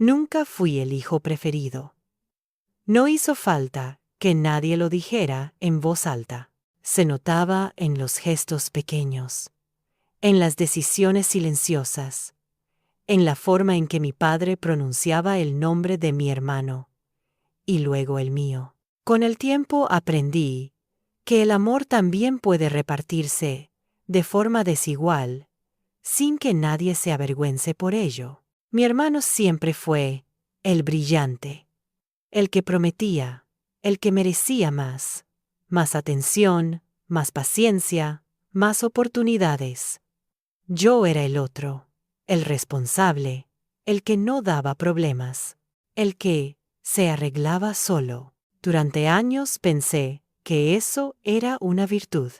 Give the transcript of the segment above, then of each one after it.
Nunca fui el hijo preferido. No hizo falta que nadie lo dijera en voz alta. Se notaba en los gestos pequeños, en las decisiones silenciosas, en la forma en que mi padre pronunciaba el nombre de mi hermano, y luego el mío. Con el tiempo aprendí que el amor también puede repartirse de forma desigual, sin que nadie se avergüence por ello. Mi hermano siempre fue el brillante, el que prometía, el que merecía más atención, más paciencia, más oportunidades. Yo era el otro, el responsable, el que no daba problemas, el que se arreglaba solo. Durante años pensé que eso era una virtud.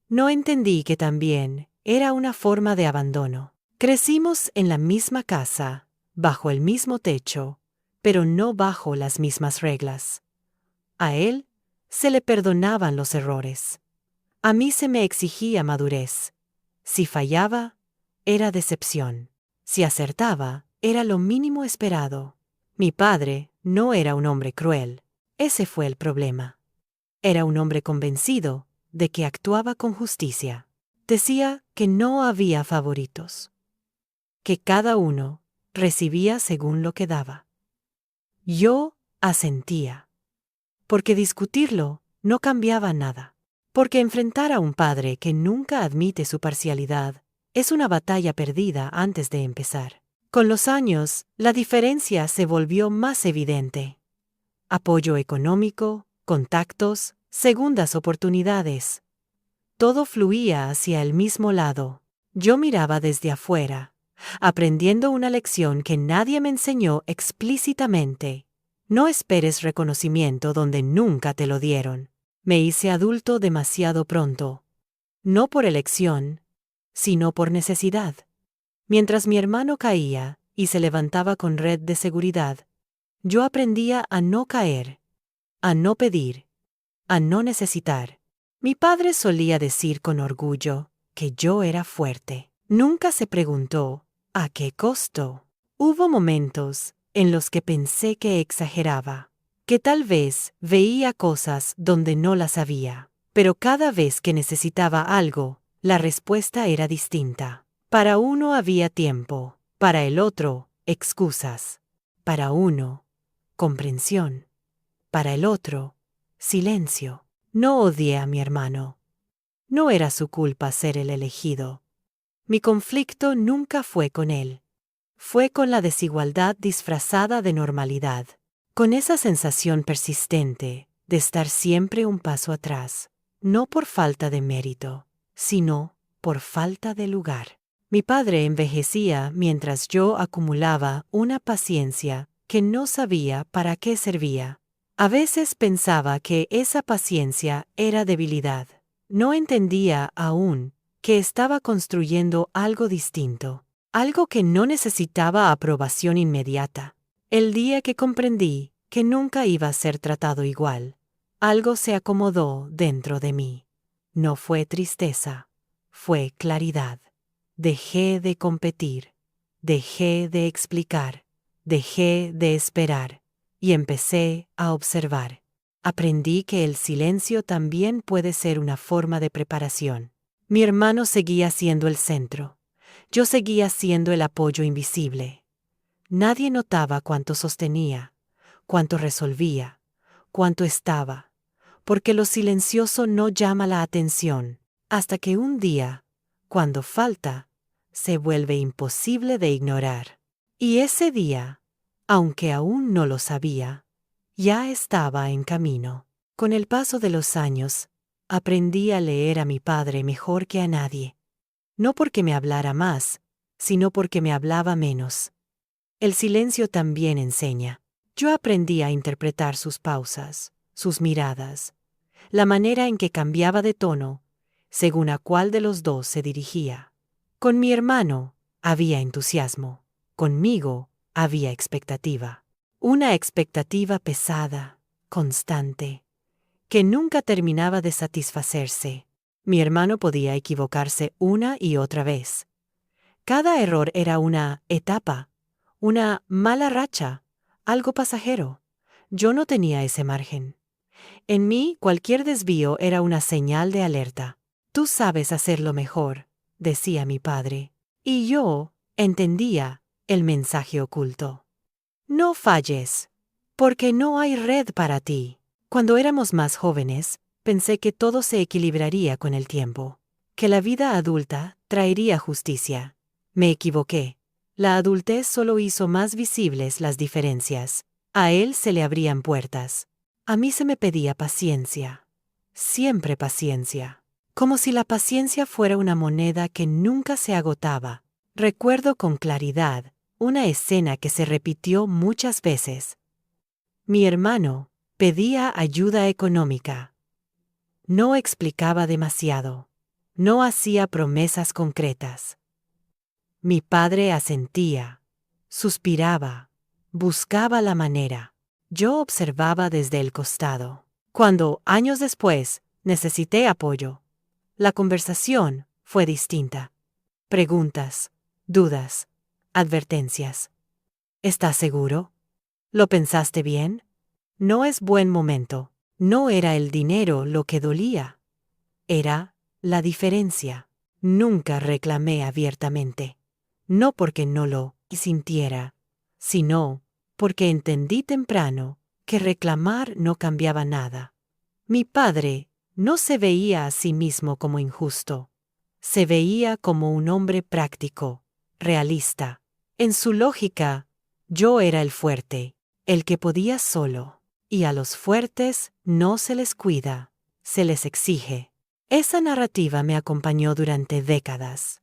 No entendí que también era una forma de abandono. Crecimos en la misma casa, bajo el mismo techo, pero no bajo las mismas reglas. A él se le perdonaban los errores. A mí se me exigía madurez. Si fallaba, era decepción. Si acertaba, era lo mínimo esperado. Mi padre no era un hombre cruel. Ese fue el problema. Era un hombre convencido de que actuaba con justicia. Decía que no había favoritos, que cada uno recibía según lo que daba. Yo asentía, porque discutirlo no cambiaba nada, porque enfrentar a un padre que nunca admite su parcialidad es una batalla perdida antes de empezar. Con los años, la diferencia se volvió más evidente. Apoyo económico, contactos, segundas oportunidades. Todo fluía hacia el mismo lado. Yo miraba desde afuera, aprendiendo una lección que nadie me enseñó explícitamente. No esperes reconocimiento donde nunca te lo dieron. Me hice adulto demasiado pronto. No por elección, sino por necesidad. Mientras mi hermano caía y se levantaba con red de seguridad, yo aprendía a no caer, a no pedir, a no necesitar. Mi padre solía decir con orgullo que yo era fuerte. Nunca se preguntó ¿a qué costo? Hubo momentos en los que pensé que exageraba, que tal vez veía cosas donde no las había, pero cada vez que necesitaba algo, la respuesta era distinta. Para uno había tiempo, para el otro, excusas. Para uno, comprensión. Para el otro, silencio. No odié a mi hermano. No era su culpa ser el elegido. Mi conflicto nunca fue con él. Fue con la desigualdad disfrazada de normalidad, con esa sensación persistente de estar siempre un paso atrás, no por falta de mérito, sino por falta de lugar. Mi padre envejecía mientras yo acumulaba una paciencia que no sabía para qué servía. A veces pensaba que esa paciencia era debilidad. No entendía aún que estaba construyendo algo distinto, algo que no necesitaba aprobación inmediata. El día que comprendí que nunca iba a ser tratado igual, algo se acomodó dentro de mí. No fue tristeza, fue claridad. Dejé de competir, dejé de explicar, dejé de esperar y empecé a observar. Aprendí que el silencio también puede ser una forma de preparación. Mi hermano seguía siendo el centro. Yo seguía siendo el apoyo invisible. Nadie notaba cuánto sostenía, cuánto resolvía, cuánto estaba, porque lo silencioso no llama la atención, hasta que un día, cuando falta, se vuelve imposible de ignorar. Y ese día, aunque aún no lo sabía, ya estaba en camino. Con el paso de los años, aprendí a leer a mi padre mejor que a nadie. No porque me hablara más, sino porque me hablaba menos. El silencio también enseña. Yo aprendí a interpretar sus pausas, sus miradas, la manera en que cambiaba de tono, según a cuál de los dos se dirigía. Con mi hermano había entusiasmo, conmigo había expectativa. Una expectativa pesada, constante, que nunca terminaba de satisfacerse. Mi hermano podía equivocarse una y otra vez. Cada error era una etapa, Una mala racha, algo pasajero. Yo no tenía ese margen. En mí, cualquier desvío era una señal de alerta. Tú sabes hacerlo mejor, decía mi padre. Y yo entendía el mensaje oculto. No falles, porque no hay red para ti. Cuando éramos más jóvenes, pensé que todo se equilibraría con el tiempo, que la vida adulta traería justicia. Me equivoqué. La adultez solo hizo más visibles las diferencias. A él se le abrían puertas. A mí se me pedía paciencia. Siempre paciencia. Como si la paciencia fuera una moneda que nunca se agotaba. Recuerdo con claridad una escena que se repitió muchas veces. Mi hermano pedía ayuda económica. No explicaba demasiado. No hacía promesas concretas. Mi padre asentía, suspiraba, buscaba la manera. Yo observaba desde el costado. Cuando, años después, necesité apoyo, la conversación fue distinta. Preguntas, dudas, advertencias. ¿Estás seguro? ¿Lo pensaste bien? No es buen momento. No era el dinero lo que dolía. Era la diferencia. Nunca reclamé abiertamente. No porque no lo sintiera, sino porque entendí temprano que reclamar no cambiaba nada. Mi padre no se veía a sí mismo como injusto. Se veía como un hombre práctico, realista. En su lógica, yo era el fuerte, el que podía solo. Y a los fuertes no se les cuida, se les exige. Esa narrativa me acompañó durante décadas.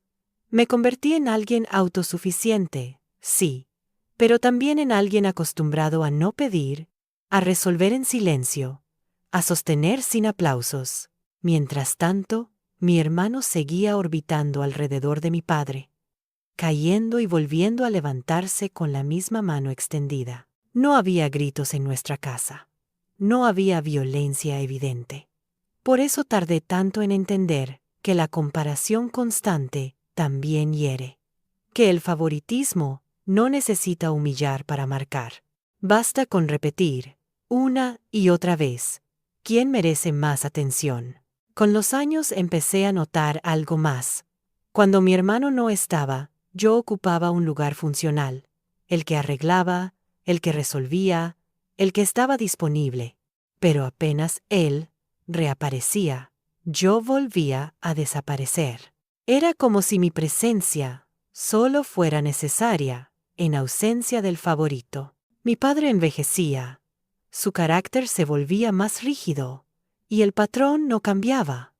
Me convertí en alguien autosuficiente, sí, pero también en alguien acostumbrado a no pedir, a resolver en silencio, a sostener sin aplausos. Mientras tanto, mi hermano seguía orbitando alrededor de mi padre, cayendo y volviendo a levantarse con la misma mano extendida. No había gritos en nuestra casa. No había violencia evidente. Por eso tardé tanto en entender que la comparación constante también hiere. Que el favoritismo no necesita humillar para marcar. Basta con repetir, una y otra vez, quién merece más atención. Con los años empecé a notar algo más. Cuando mi hermano no estaba, yo ocupaba un lugar funcional, el que arreglaba, el que resolvía, el que estaba disponible. Pero apenas él reaparecía, yo volvía a desaparecer. Era como si mi presencia solo fuera necesaria en ausencia del favorito. Mi padre envejecía, su carácter se volvía más rígido, y el patrón no cambiaba.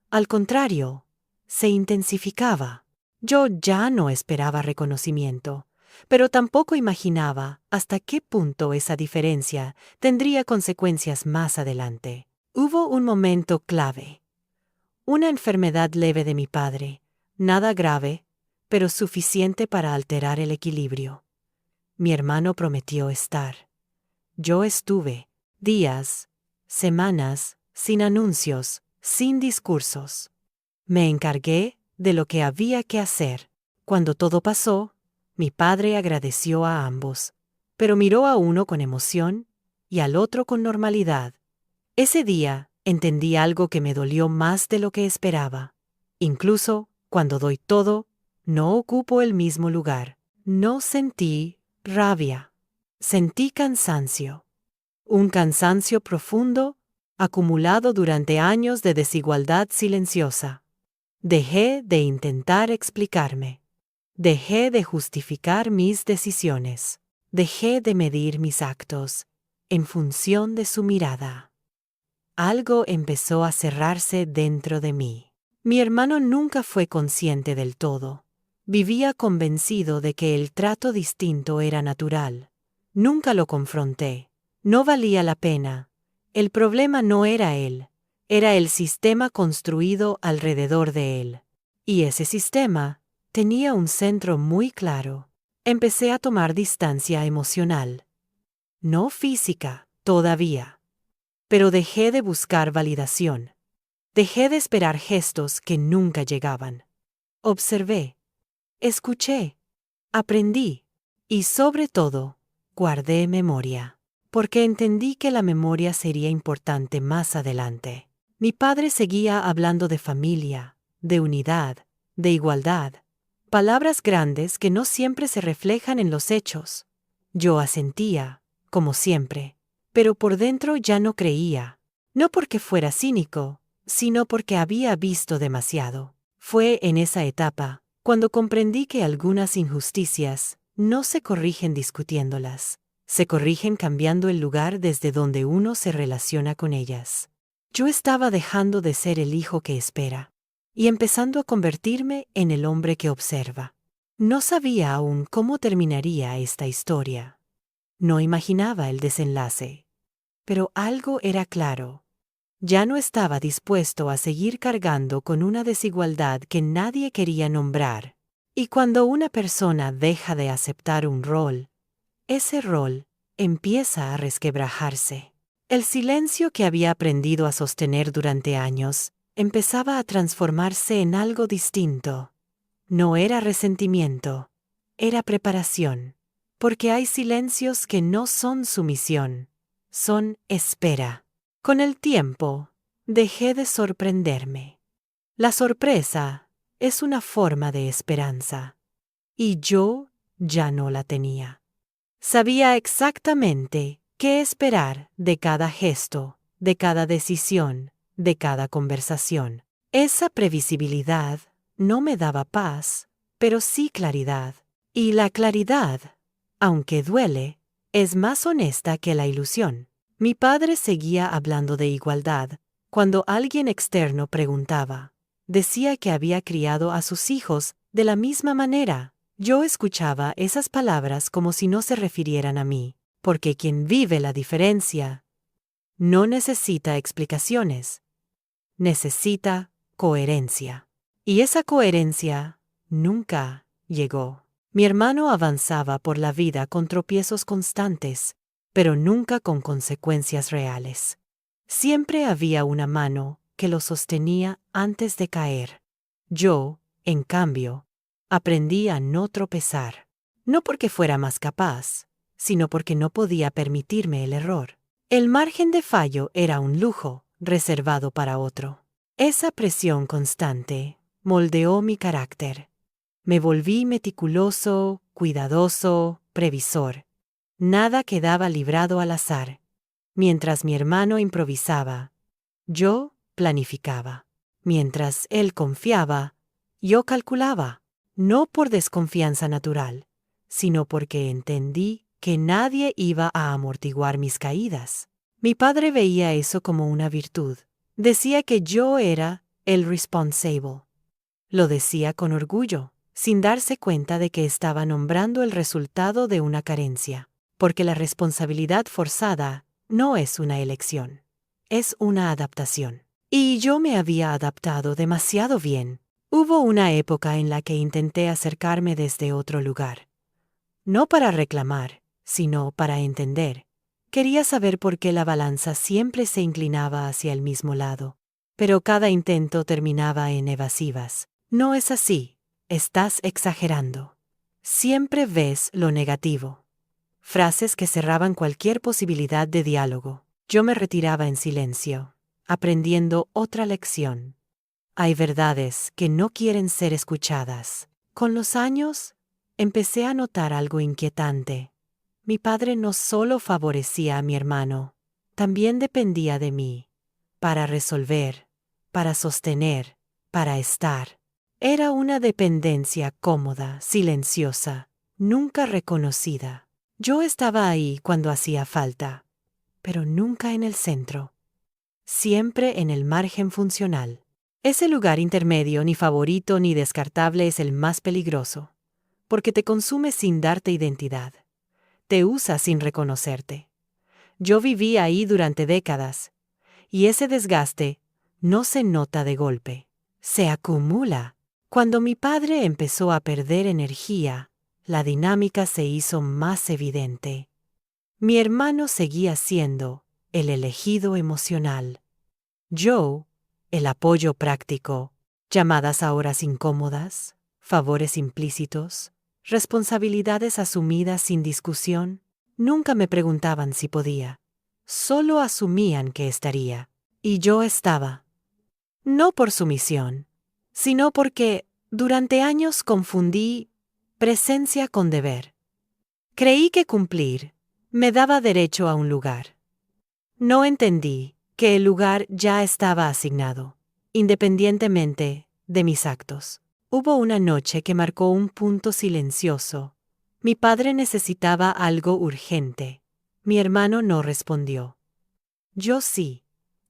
Al contrario, se intensificaba. Yo ya no esperaba reconocimiento, pero tampoco imaginaba hasta qué punto esa diferencia tendría consecuencias más adelante. Hubo un momento clave. Una enfermedad leve de mi padre, nada grave, pero suficiente para alterar el equilibrio. Mi hermano prometió estar. Yo estuve, días, semanas, sin anuncios, sin discursos. Me encargué de lo que había que hacer. Cuando todo pasó, mi padre agradeció a ambos, pero miró a uno con emoción y al otro con normalidad. Ese día entendí algo que me dolió más de lo que esperaba. Incluso cuando doy todo, no ocupo el mismo lugar. No sentí rabia. Sentí cansancio. Un cansancio profundo, acumulado durante años de desigualdad silenciosa. Dejé de intentar explicarme. Dejé de justificar mis decisiones. Dejé de medir mis actos en función de su mirada. Algo empezó a cerrarse dentro de mí. Mi hermano nunca fue consciente del todo. Vivía convencido de que el trato distinto era natural. Nunca lo confronté. No valía la pena. El problema no era él, era el sistema construido alrededor de él. Y ese sistema tenía un centro muy claro. Empecé a tomar distancia emocional. No física, todavía. Pero dejé de buscar validación. Dejé de esperar gestos que nunca llegaban. Observé. Escuché. Aprendí. Y sobre todo, guardé memoria, porque entendí que la memoria sería importante más adelante. Mi padre seguía hablando de familia, de unidad, de igualdad, palabras grandes que no siempre se reflejan en los hechos. Yo asentía, como siempre, pero por dentro ya no creía, no porque fuera cínico, sino porque había visto demasiado. Fue en esa etapa, cuando comprendí que algunas injusticias no se corrigen discutiéndolas, se corrigen cambiando el lugar desde donde uno se relaciona con ellas. Yo estaba dejando de ser el hijo que espera y empezando a convertirme en el hombre que observa. No sabía aún cómo terminaría esta historia. No imaginaba el desenlace. Pero algo era claro. Ya no estaba dispuesto a seguir cargando con una desigualdad que nadie quería nombrar. Y cuando una persona deja de aceptar un rol, ese rol empieza a resquebrajarse. El silencio que había aprendido a sostener durante años empezaba a transformarse en algo distinto. No era resentimiento, era preparación. Porque hay silencios que no son sumisión, son espera. Con el tiempo, dejé de sorprenderme. La sorpresa es una forma de esperanza. Y yo ya no la tenía. Sabía exactamente qué esperar de cada gesto, de cada decisión, de cada conversación. Esa previsibilidad no me daba paz, pero sí claridad. Y la claridad, aunque duele, es más honesta que la ilusión. Mi padre seguía hablando de igualdad cuando alguien externo preguntaba. Decía que había criado a sus hijos de la misma manera. Yo escuchaba esas palabras como si no se refirieran a mí, porque quien vive la diferencia no necesita explicaciones, necesita coherencia. Y esa coherencia nunca llegó. Mi hermano avanzaba por la vida con tropiezos constantes, pero nunca con consecuencias reales. Siempre había una mano que lo sostenía antes de caer. Yo, en cambio, aprendí a no tropezar, no porque fuera más capaz, sino porque no podía permitirme el error. El margen de fallo era un lujo reservado para otro. Esa presión constante moldeó mi carácter. Me volví meticuloso, cuidadoso, previsor. Nada quedaba librado al azar. Mientras mi hermano improvisaba, yo planificaba. Mientras él confiaba, yo calculaba. No por desconfianza natural, sino porque entendí que nadie iba a amortiguar mis caídas. Mi padre veía eso como una virtud. Decía que yo era el responsible. Lo decía con orgullo, sin darse cuenta de que estaba nombrando el resultado de una carencia, porque la responsabilidad forzada no es una elección, es una adaptación. Y yo me había adaptado demasiado bien. Hubo una época en la que intenté acercarme desde otro lugar. No para reclamar, sino para entender. Quería saber por qué la balanza siempre se inclinaba hacia el mismo lado, pero cada intento terminaba en evasivas. No es así, estás exagerando. Siempre ves lo negativo. Frases que cerraban cualquier posibilidad de diálogo. Yo me retiraba en silencio, aprendiendo otra lección. Hay verdades que no quieren ser escuchadas. Con los años, empecé a notar algo inquietante. Mi padre no solo favorecía a mi hermano, también dependía de mí, para resolver, para sostener, para estar. Era una dependencia cómoda, silenciosa, nunca reconocida. Yo estaba ahí cuando hacía falta, pero nunca en el centro. Siempre en el margen funcional. Ese lugar intermedio, ni favorito ni descartable, es el más peligroso, porque te consume sin darte identidad. Te usa sin reconocerte. Yo viví ahí durante décadas, y ese desgaste no se nota de golpe, se acumula. Cuando mi padre empezó a perder energía, la dinámica se hizo más evidente. Mi hermano seguía siendo el elegido emocional. Yo, el apoyo práctico, llamadas a horas incómodas, favores implícitos, responsabilidades asumidas sin discusión. Nunca me preguntaban si podía. Solo asumían que estaría. Y yo estaba. No por sumisión, sino porque, durante años confundí presencia con deber. Creí que cumplir me daba derecho a un lugar. No entendí que el lugar ya estaba asignado, independientemente de mis actos. Hubo una noche que marcó un punto silencioso. Mi padre necesitaba algo urgente. Mi hermano no respondió. Yo sí.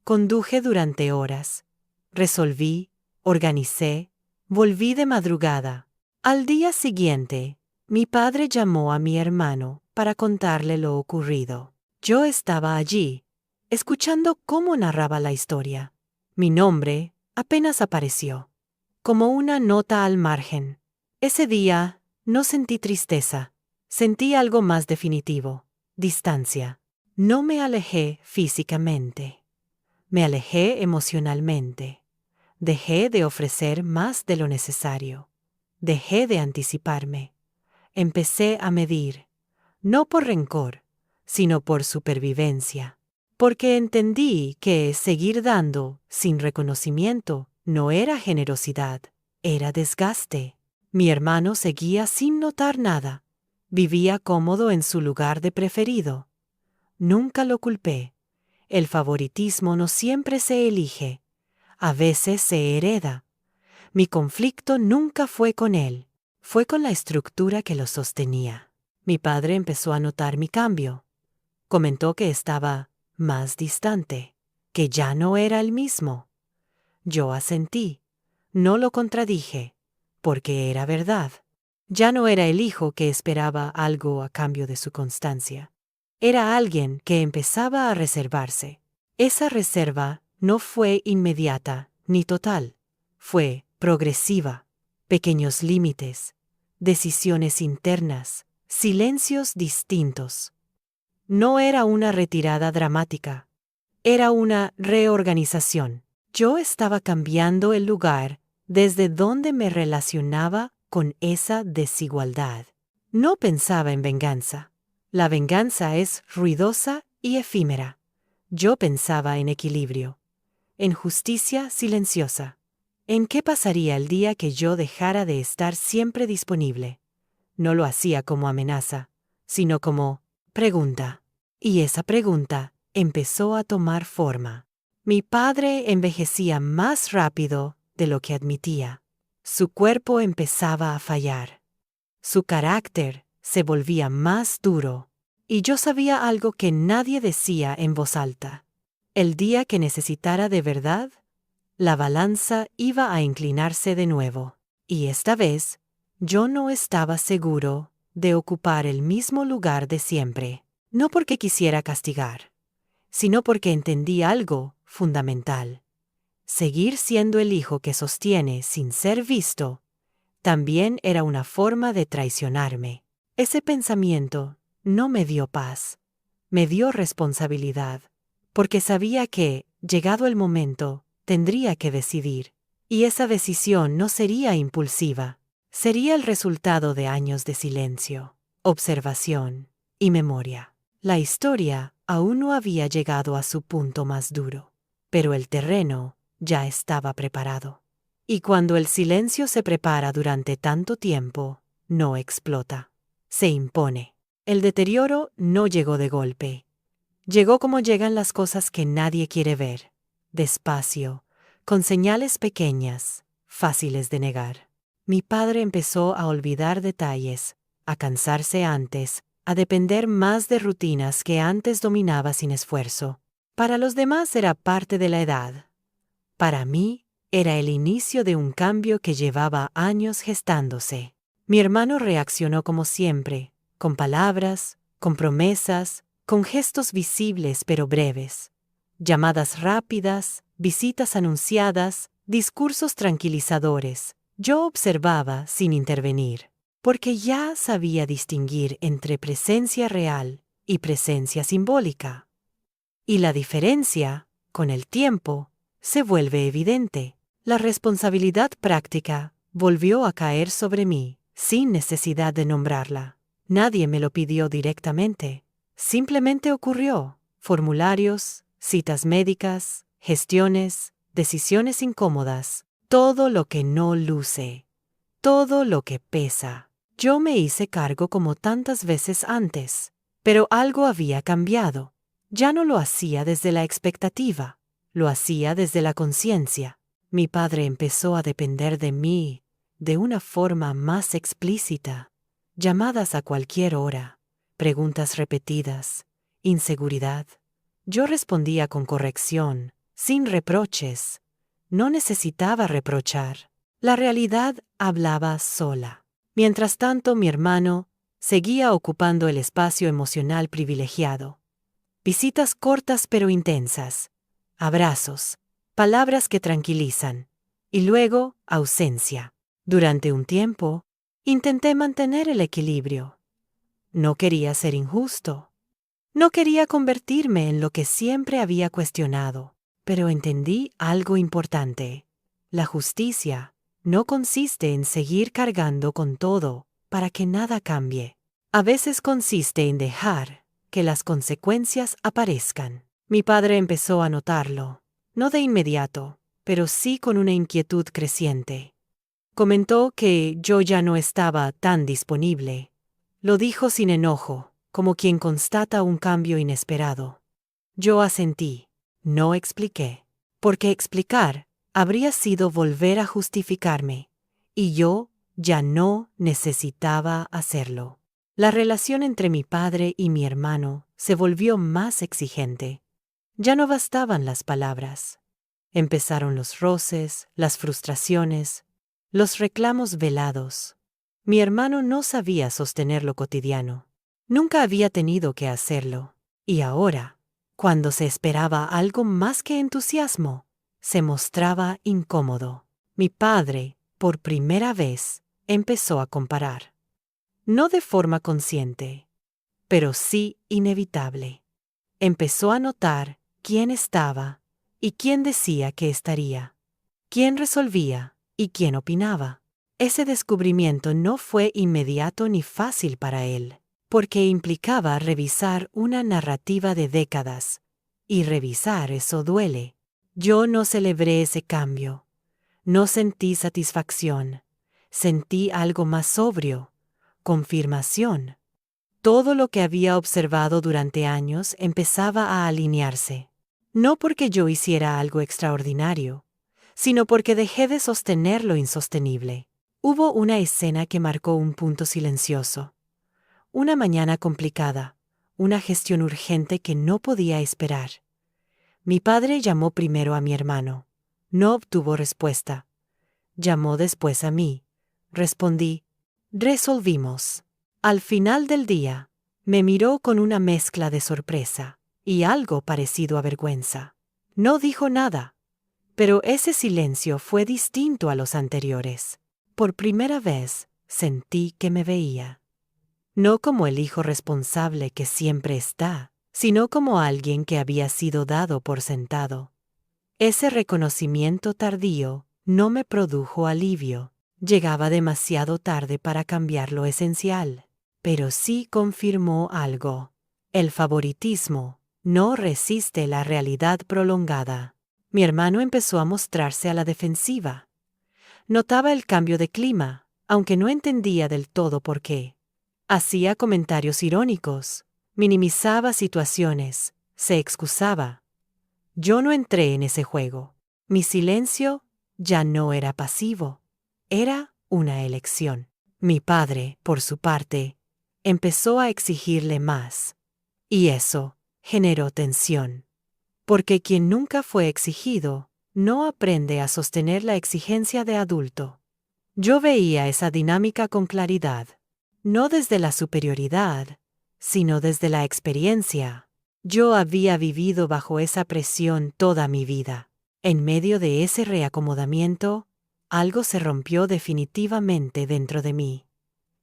Conduje durante horas. Resolví, organicé, volví de madrugada. Al día siguiente, mi padre llamó a mi hermano para contarle lo ocurrido. Yo estaba allí, escuchando cómo narraba la historia. Mi nombre apenas apareció, como una nota al margen. Ese día no sentí tristeza, sentí algo más definitivo, distancia. No me alejé físicamente, me alejé emocionalmente. Dejé de ofrecer más de lo necesario. Dejé de anticiparme. Empecé a medir, no por rencor, sino por supervivencia. Porque entendí que seguir dando sin reconocimiento no era generosidad, era desgaste. Mi hermano seguía sin notar nada. Vivía cómodo en su lugar de preferido. Nunca lo culpé. El favoritismo no siempre se elige. A veces se hereda. Mi conflicto nunca fue con él, fue con la estructura que lo sostenía. Mi padre empezó a notar mi cambio. Comentó que estaba más distante, que ya no era el mismo. Yo asentí. No lo contradije, porque era verdad. Ya no era el hijo que esperaba algo a cambio de su constancia. Era alguien que empezaba a reservarse. Esa reserva no fue inmediata ni total. Fue progresiva. Pequeños límites, decisiones internas, silencios distintos. No era una retirada dramática. Era una reorganización. Yo estaba cambiando el lugar desde donde me relacionaba con esa desigualdad. No pensaba en venganza. La venganza es ruidosa y efímera. Yo pensaba en equilibrio, en justicia silenciosa. ¿En qué pasaría el día que yo dejara de estar siempre disponible? No lo hacía como amenaza, sino como pregunta. Y esa pregunta empezó a tomar forma. Mi padre envejecía más rápido de lo que admitía. Su cuerpo empezaba a fallar. Su carácter se volvía más duro. Y yo sabía algo que nadie decía en voz alta. El día que necesitara de verdad, la balanza iba a inclinarse de nuevo. Y esta vez, yo no estaba seguro de ocupar el mismo lugar de siempre. No porque quisiera castigar, sino porque entendí algo fundamental. Seguir siendo el hijo que sostiene sin ser visto también era una forma de traicionarme. Ese pensamiento no me dio paz, me dio responsabilidad, porque sabía que, llegado el momento, tendría que decidir. Y esa decisión no sería impulsiva, sería el resultado de años de silencio, observación y memoria. La historia aún no había llegado a su punto más duro, pero el terreno ya estaba preparado. Y cuando el silencio se prepara durante tanto tiempo, no explota, se impone. El deterioro no llegó de golpe. Llegó como llegan las cosas que nadie quiere ver, despacio, con señales pequeñas, fáciles de negar. Mi padre empezó a olvidar detalles, a cansarse antes, a depender más de rutinas que antes dominaba sin esfuerzo. Para los demás era parte de la edad. Para mí, era el inicio de un cambio que llevaba años gestándose. Mi hermano reaccionó como siempre, con palabras, con promesas, con gestos visibles pero breves. Llamadas rápidas, visitas anunciadas, discursos tranquilizadores. Yo observaba sin intervenir, porque ya sabía distinguir entre presencia real y presencia simbólica. Y la diferencia, con el tiempo, se vuelve evidente. La responsabilidad práctica volvió a caer sobre mí, sin necesidad de nombrarla. Nadie me lo pidió directamente. Simplemente ocurrió. Formularios, citas médicas, gestiones, decisiones incómodas, todo lo que no luce, todo lo que pesa. Yo me hice cargo como tantas veces antes, pero algo había cambiado. Ya no lo hacía desde la expectativa, lo hacía desde la conciencia. Mi padre empezó a depender de mí de una forma más explícita. Llamadas a cualquier hora, preguntas repetidas, inseguridad. Yo respondía con corrección, sin reproches. No necesitaba reprochar. La realidad hablaba sola. Mientras tanto, mi hermano seguía ocupando el espacio emocional privilegiado. Visitas cortas pero intensas, abrazos, palabras que tranquilizan, y luego ausencia. Durante un tiempo, intenté mantener el equilibrio. No quería ser injusto. No quería convertirme en lo que siempre había cuestionado, pero entendí algo importante. La justicia no consiste en seguir cargando con todo para que nada cambie. A veces consiste en dejar que las consecuencias aparezcan. Mi padre empezó a notarlo, no de inmediato, pero sí con una inquietud creciente. Comentó que yo ya no estaba tan disponible. Lo dijo sin enojo, como quien constata un cambio inesperado. Yo asentí. No expliqué. Porque explicar habría sido volver a justificarme, y yo ya no necesitaba hacerlo. La relación entre mi padre y mi hermano se volvió más exigente. Ya no bastaban las palabras. Empezaron los roces, las frustraciones, los reclamos velados. Mi hermano no sabía sostener lo cotidiano. Nunca había tenido que hacerlo. Y ahora, cuando se esperaba algo más que entusiasmo, se mostraba incómodo. Mi padre, por primera vez, empezó a comparar. No de forma consciente, pero sí inevitable. Empezó a notar quién estaba y quién decía que estaría, quién resolvía y quién opinaba. Ese descubrimiento no fue inmediato ni fácil para él, porque implicaba revisar una narrativa de décadas, y revisar eso duele. Yo no celebré ese cambio. No sentí satisfacción. Sentí algo más sobrio, confirmación. Todo lo que había observado durante años empezaba a alinearse. No porque yo hiciera algo extraordinario, sino porque dejé de sostener lo insostenible. Hubo una escena que marcó un punto silencioso. Una mañana complicada, una gestión urgente que no podía esperar. Mi padre llamó primero a mi hermano. No obtuvo respuesta. Llamó después a mí. Respondí. Resolvimos. Al final del día, me miró con una mezcla de sorpresa y algo parecido a vergüenza. No dijo nada, pero ese silencio fue distinto a los anteriores. Por primera vez, sentí que me veía. No como el hijo responsable que siempre está, sino como alguien que había sido dado por sentado. Ese reconocimiento tardío no me produjo alivio. Llegaba demasiado tarde para cambiar lo esencial, pero sí confirmó algo. El favoritismo no resiste la realidad prolongada. Mi hermano empezó a mostrarse a la defensiva. Notaba el cambio de clima, aunque no entendía del todo por qué. Hacía comentarios irónicos, minimizaba situaciones, se excusaba. Yo no entré en ese juego. Mi silencio ya no era pasivo, era una elección. Mi padre, por su parte, empezó a exigirle más. Y eso generó tensión. Porque quien nunca fue exigido, no aprende a sostener la exigencia de adulto. Yo veía esa dinámica con claridad. No desde la superioridad, sino desde la experiencia. Yo había vivido bajo esa presión toda mi vida. En medio de ese reacomodamiento, algo se rompió definitivamente dentro de mí.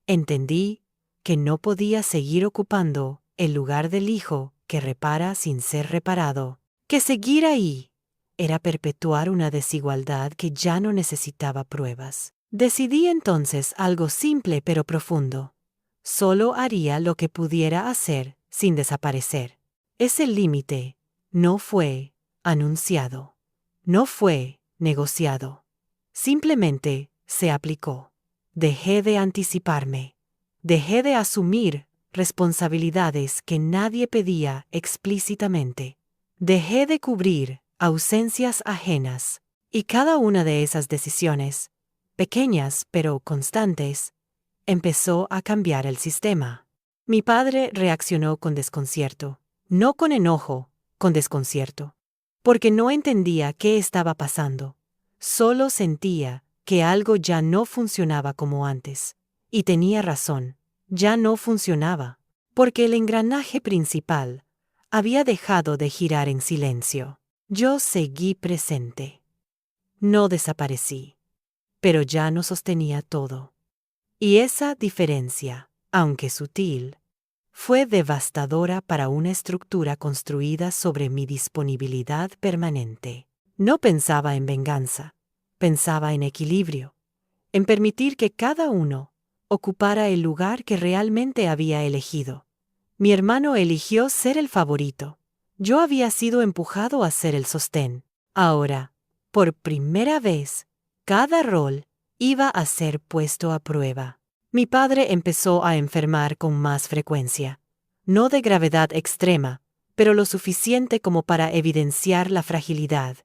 Entendí que no podía seguir ocupando el lugar del hijo que repara sin ser reparado, que seguir ahí era perpetuar una desigualdad que ya no necesitaba pruebas. Decidí entonces algo simple pero profundo. Solo haría lo que pudiera hacer sin desaparecer. Ese límite no fue anunciado. No fue negociado. Simplemente se aplicó. Dejé de anticiparme. Dejé de asumir responsabilidades que nadie pedía explícitamente. Dejé de cubrir ausencias ajenas. Y cada una de esas decisiones, pequeñas pero constantes, empezó a cambiar el sistema. Mi padre reaccionó con desconcierto, no con enojo, con desconcierto, porque no entendía qué estaba pasando. Solo sentía que algo ya no funcionaba como antes. Y tenía razón, ya no funcionaba, porque el engranaje principal había dejado de girar en silencio. Yo seguí presente. No desaparecí, pero ya no sostenía todo. Y esa diferencia, aunque sutil, fue devastadora para una estructura construida sobre mi disponibilidad permanente. No pensaba en venganza, pensaba en equilibrio, en permitir que cada uno ocupara el lugar que realmente había elegido. Mi hermano eligió ser el favorito. Yo había sido empujado a ser el sostén. Ahora, por primera vez, cada rol iba a ser puesto a prueba. Mi padre empezó a enfermar con más frecuencia. No de gravedad extrema, pero lo suficiente como para evidenciar la fragilidad.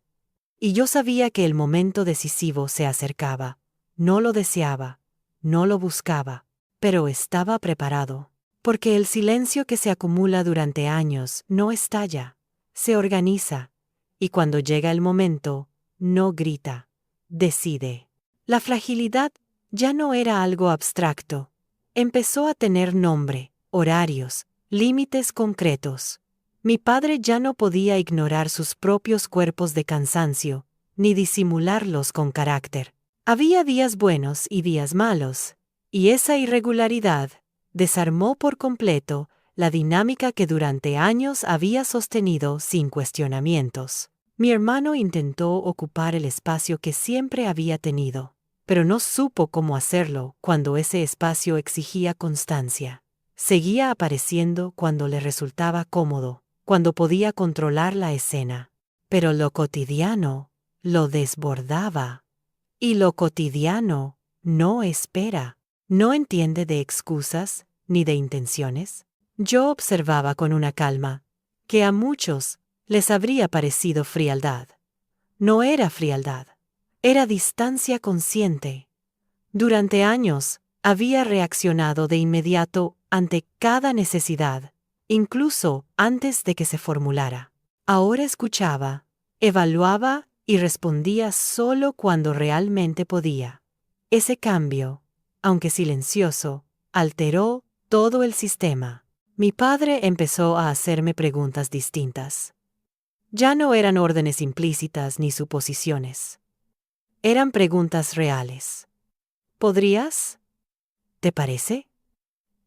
Y yo sabía que el momento decisivo se acercaba. No lo deseaba, no lo buscaba, pero estaba preparado. Porque el silencio que se acumula durante años no estalla, se organiza, y cuando llega el momento, no grita, decide. La fragilidad ya no era algo abstracto. Empezó a tener nombre, horarios, límites concretos. Mi padre ya no podía ignorar sus propios cuerpos de cansancio, ni disimularlos con carácter. Había días buenos y días malos, y esa irregularidad desarmó por completo la dinámica que durante años había sostenido sin cuestionamientos. Mi hermano intentó ocupar el espacio que siempre había tenido, pero no supo cómo hacerlo cuando ese espacio exigía constancia. Seguía apareciendo cuando le resultaba cómodo, cuando podía controlar la escena. Pero lo cotidiano lo desbordaba. Y lo cotidiano no espera, no entiende de excusas ni de intenciones. Yo observaba con una calma que a muchos les habría parecido frialdad. No era frialdad, era distancia consciente. Durante años había reaccionado de inmediato ante cada necesidad, incluso antes de que se formulara. Ahora escuchaba, evaluaba y respondía solo cuando realmente podía. Ese cambio, aunque silencioso, alteró todo el sistema. Mi padre empezó a hacerme preguntas distintas. Ya no eran órdenes implícitas ni suposiciones. Eran preguntas reales. ¿Podrías? ¿Te parece?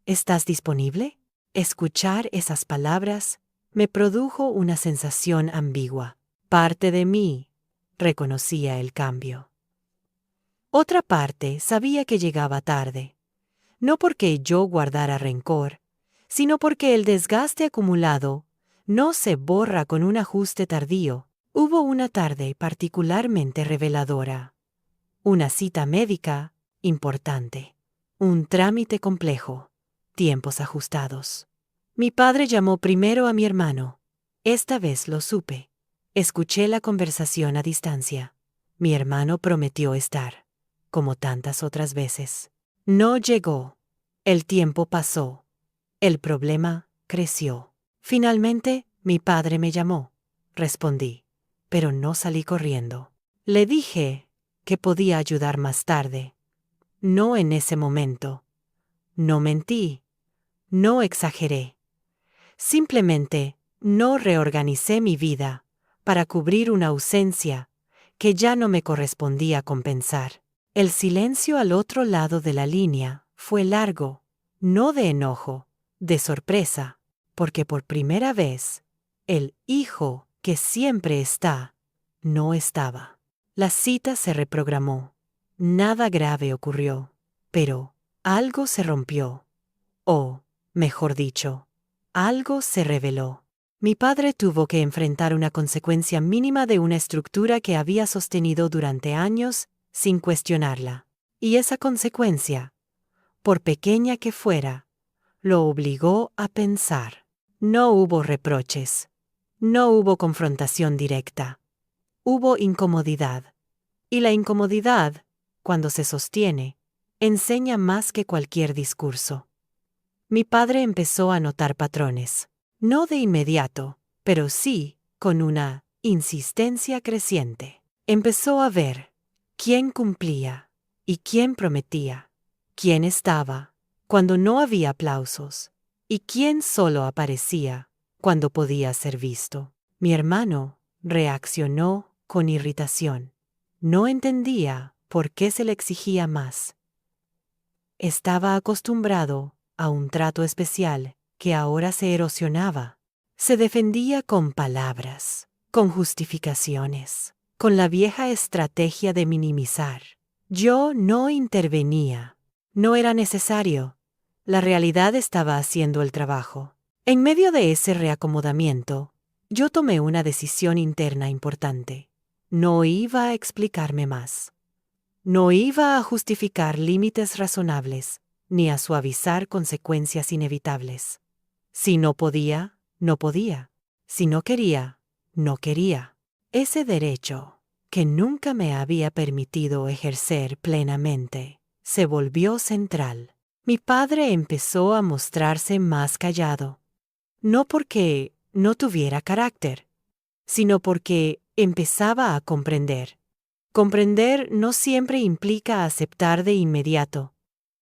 ¿Estás disponible? Escuchar esas palabras me produjo una sensación ambigua. Parte de mí reconocía el cambio. Otra parte sabía que llegaba tarde, no porque yo guardara rencor, sino porque el desgaste acumulado no se borra con un ajuste tardío. Hubo una tarde particularmente reveladora. Una cita médica importante. Un trámite complejo. Tiempos ajustados. Mi padre llamó primero a mi hermano. Esta vez lo supe. Escuché la conversación a distancia. Mi hermano prometió estar, como tantas otras veces. No llegó. El tiempo pasó. El problema creció. Finalmente, mi padre me llamó. Respondí, pero no salí corriendo. Le dije que podía ayudar más tarde. No en ese momento. No mentí. No exageré. Simplemente no reorganicé mi vida para cubrir una ausencia que ya no me correspondía compensar. El silencio al otro lado de la línea fue largo, no de enojo, de sorpresa, porque por primera vez, el hijo que siempre está, no estaba. La cita se reprogramó. Nada grave ocurrió, pero algo se rompió. O, mejor dicho, algo se reveló. Mi padre tuvo que enfrentar una consecuencia mínima de una estructura que había sostenido durante años sin cuestionarla. Y esa consecuencia, por pequeña que fuera, lo obligó a pensar. No hubo reproches. No hubo confrontación directa. Hubo incomodidad. Y la incomodidad, cuando se sostiene, enseña más que cualquier discurso. Mi padre empezó a notar patrones. No de inmediato, pero sí con una insistencia creciente. Empezó a ver quién cumplía y quién prometía, quién estaba cuando no había aplausos y quién solo aparecía cuando podía ser visto. Mi hermano reaccionó con irritación. No entendía por qué se le exigía más. Estaba acostumbrado a un trato especial que ahora se erosionaba. Se defendía con palabras, con justificaciones, con la vieja estrategia de minimizar. Yo no intervenía. No era necesario. La realidad estaba haciendo el trabajo. En medio de ese reacomodamiento, yo tomé una decisión interna importante. No iba a explicarme más. No iba a justificar límites razonables, ni a suavizar consecuencias inevitables. Si no podía, no podía. Si no quería, no quería. Ese derecho, que nunca me había permitido ejercer plenamente, se volvió central. Mi padre empezó a mostrarse más callado. No porque no tuviera carácter, sino porque empezaba a comprender. Comprender no siempre implica aceptar de inmediato.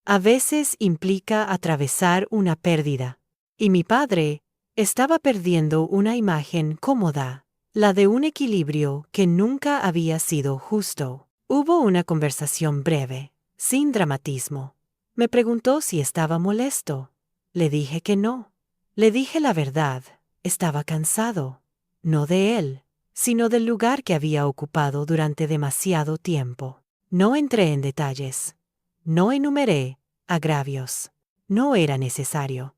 A veces implica atravesar una pérdida. Y mi padre estaba perdiendo una imagen cómoda, la de un equilibrio que nunca había sido justo. Hubo una conversación breve, sin dramatismo. Me preguntó si estaba molesto. Le dije que no. Le dije la verdad. Estaba cansado. No de él, sino del lugar que había ocupado durante demasiado tiempo. No entré en detalles. No enumeré agravios. No era necesario.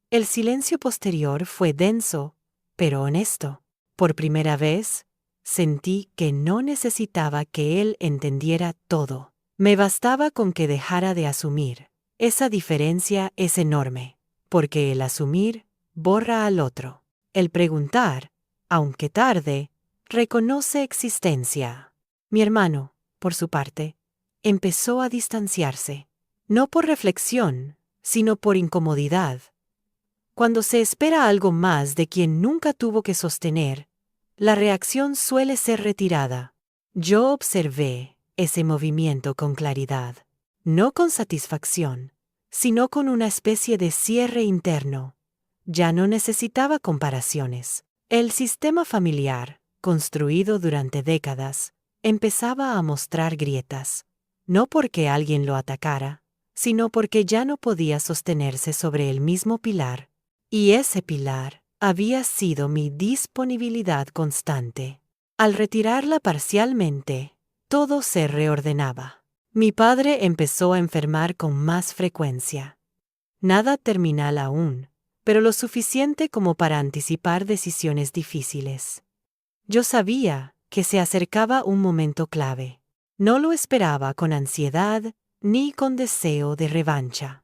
El silencio posterior fue denso, pero honesto. Por primera vez, sentí que no necesitaba que él entendiera todo. Me bastaba con que dejara de asumir. Esa diferencia es enorme, porque el asumir borra al otro. El preguntar, aunque tarde, reconoce existencia. Mi hermano, por su parte, empezó a distanciarse, no por reflexión, sino por incomodidad. Cuando se espera algo más de quien nunca tuvo que sostener, la reacción suele ser retirada. Yo observé ese movimiento con claridad, no con satisfacción, sino con una especie de cierre interno. Ya no necesitaba comparaciones. El sistema familiar, construido durante décadas, empezaba a mostrar grietas, no porque alguien lo atacara, sino porque ya no podía sostenerse sobre el mismo pilar. Y ese pilar había sido mi disponibilidad constante. Al retirarla parcialmente, todo se reordenaba. Mi padre empezó a enfermar con más frecuencia. Nada terminal aún, pero lo suficiente como para anticipar decisiones difíciles. Yo sabía que se acercaba un momento clave. No lo esperaba con ansiedad ni con deseo de revancha.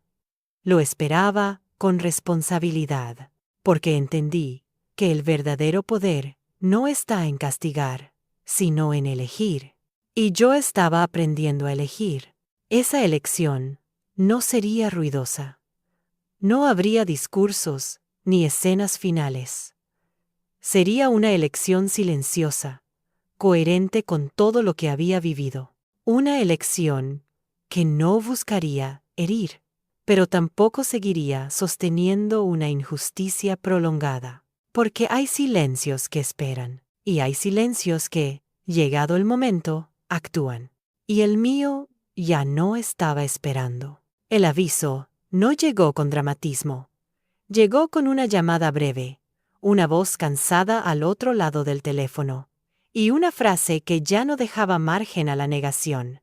Lo esperaba con responsabilidad, porque entendí que el verdadero poder no está en castigar, sino en elegir. Y yo estaba aprendiendo a elegir. Esa elección no sería ruidosa. No habría discursos ni escenas finales. Sería una elección silenciosa, coherente con todo lo que había vivido. Una elección que no buscaría herir, pero tampoco seguiría sosteniendo una injusticia prolongada. Porque hay silencios que esperan, y hay silencios que, llegado el momento, actúan. Y el mío ya no estaba esperando. El aviso no llegó con dramatismo. Llegó con una llamada breve, una voz cansada al otro lado del teléfono, y una frase que ya no dejaba margen a la negación.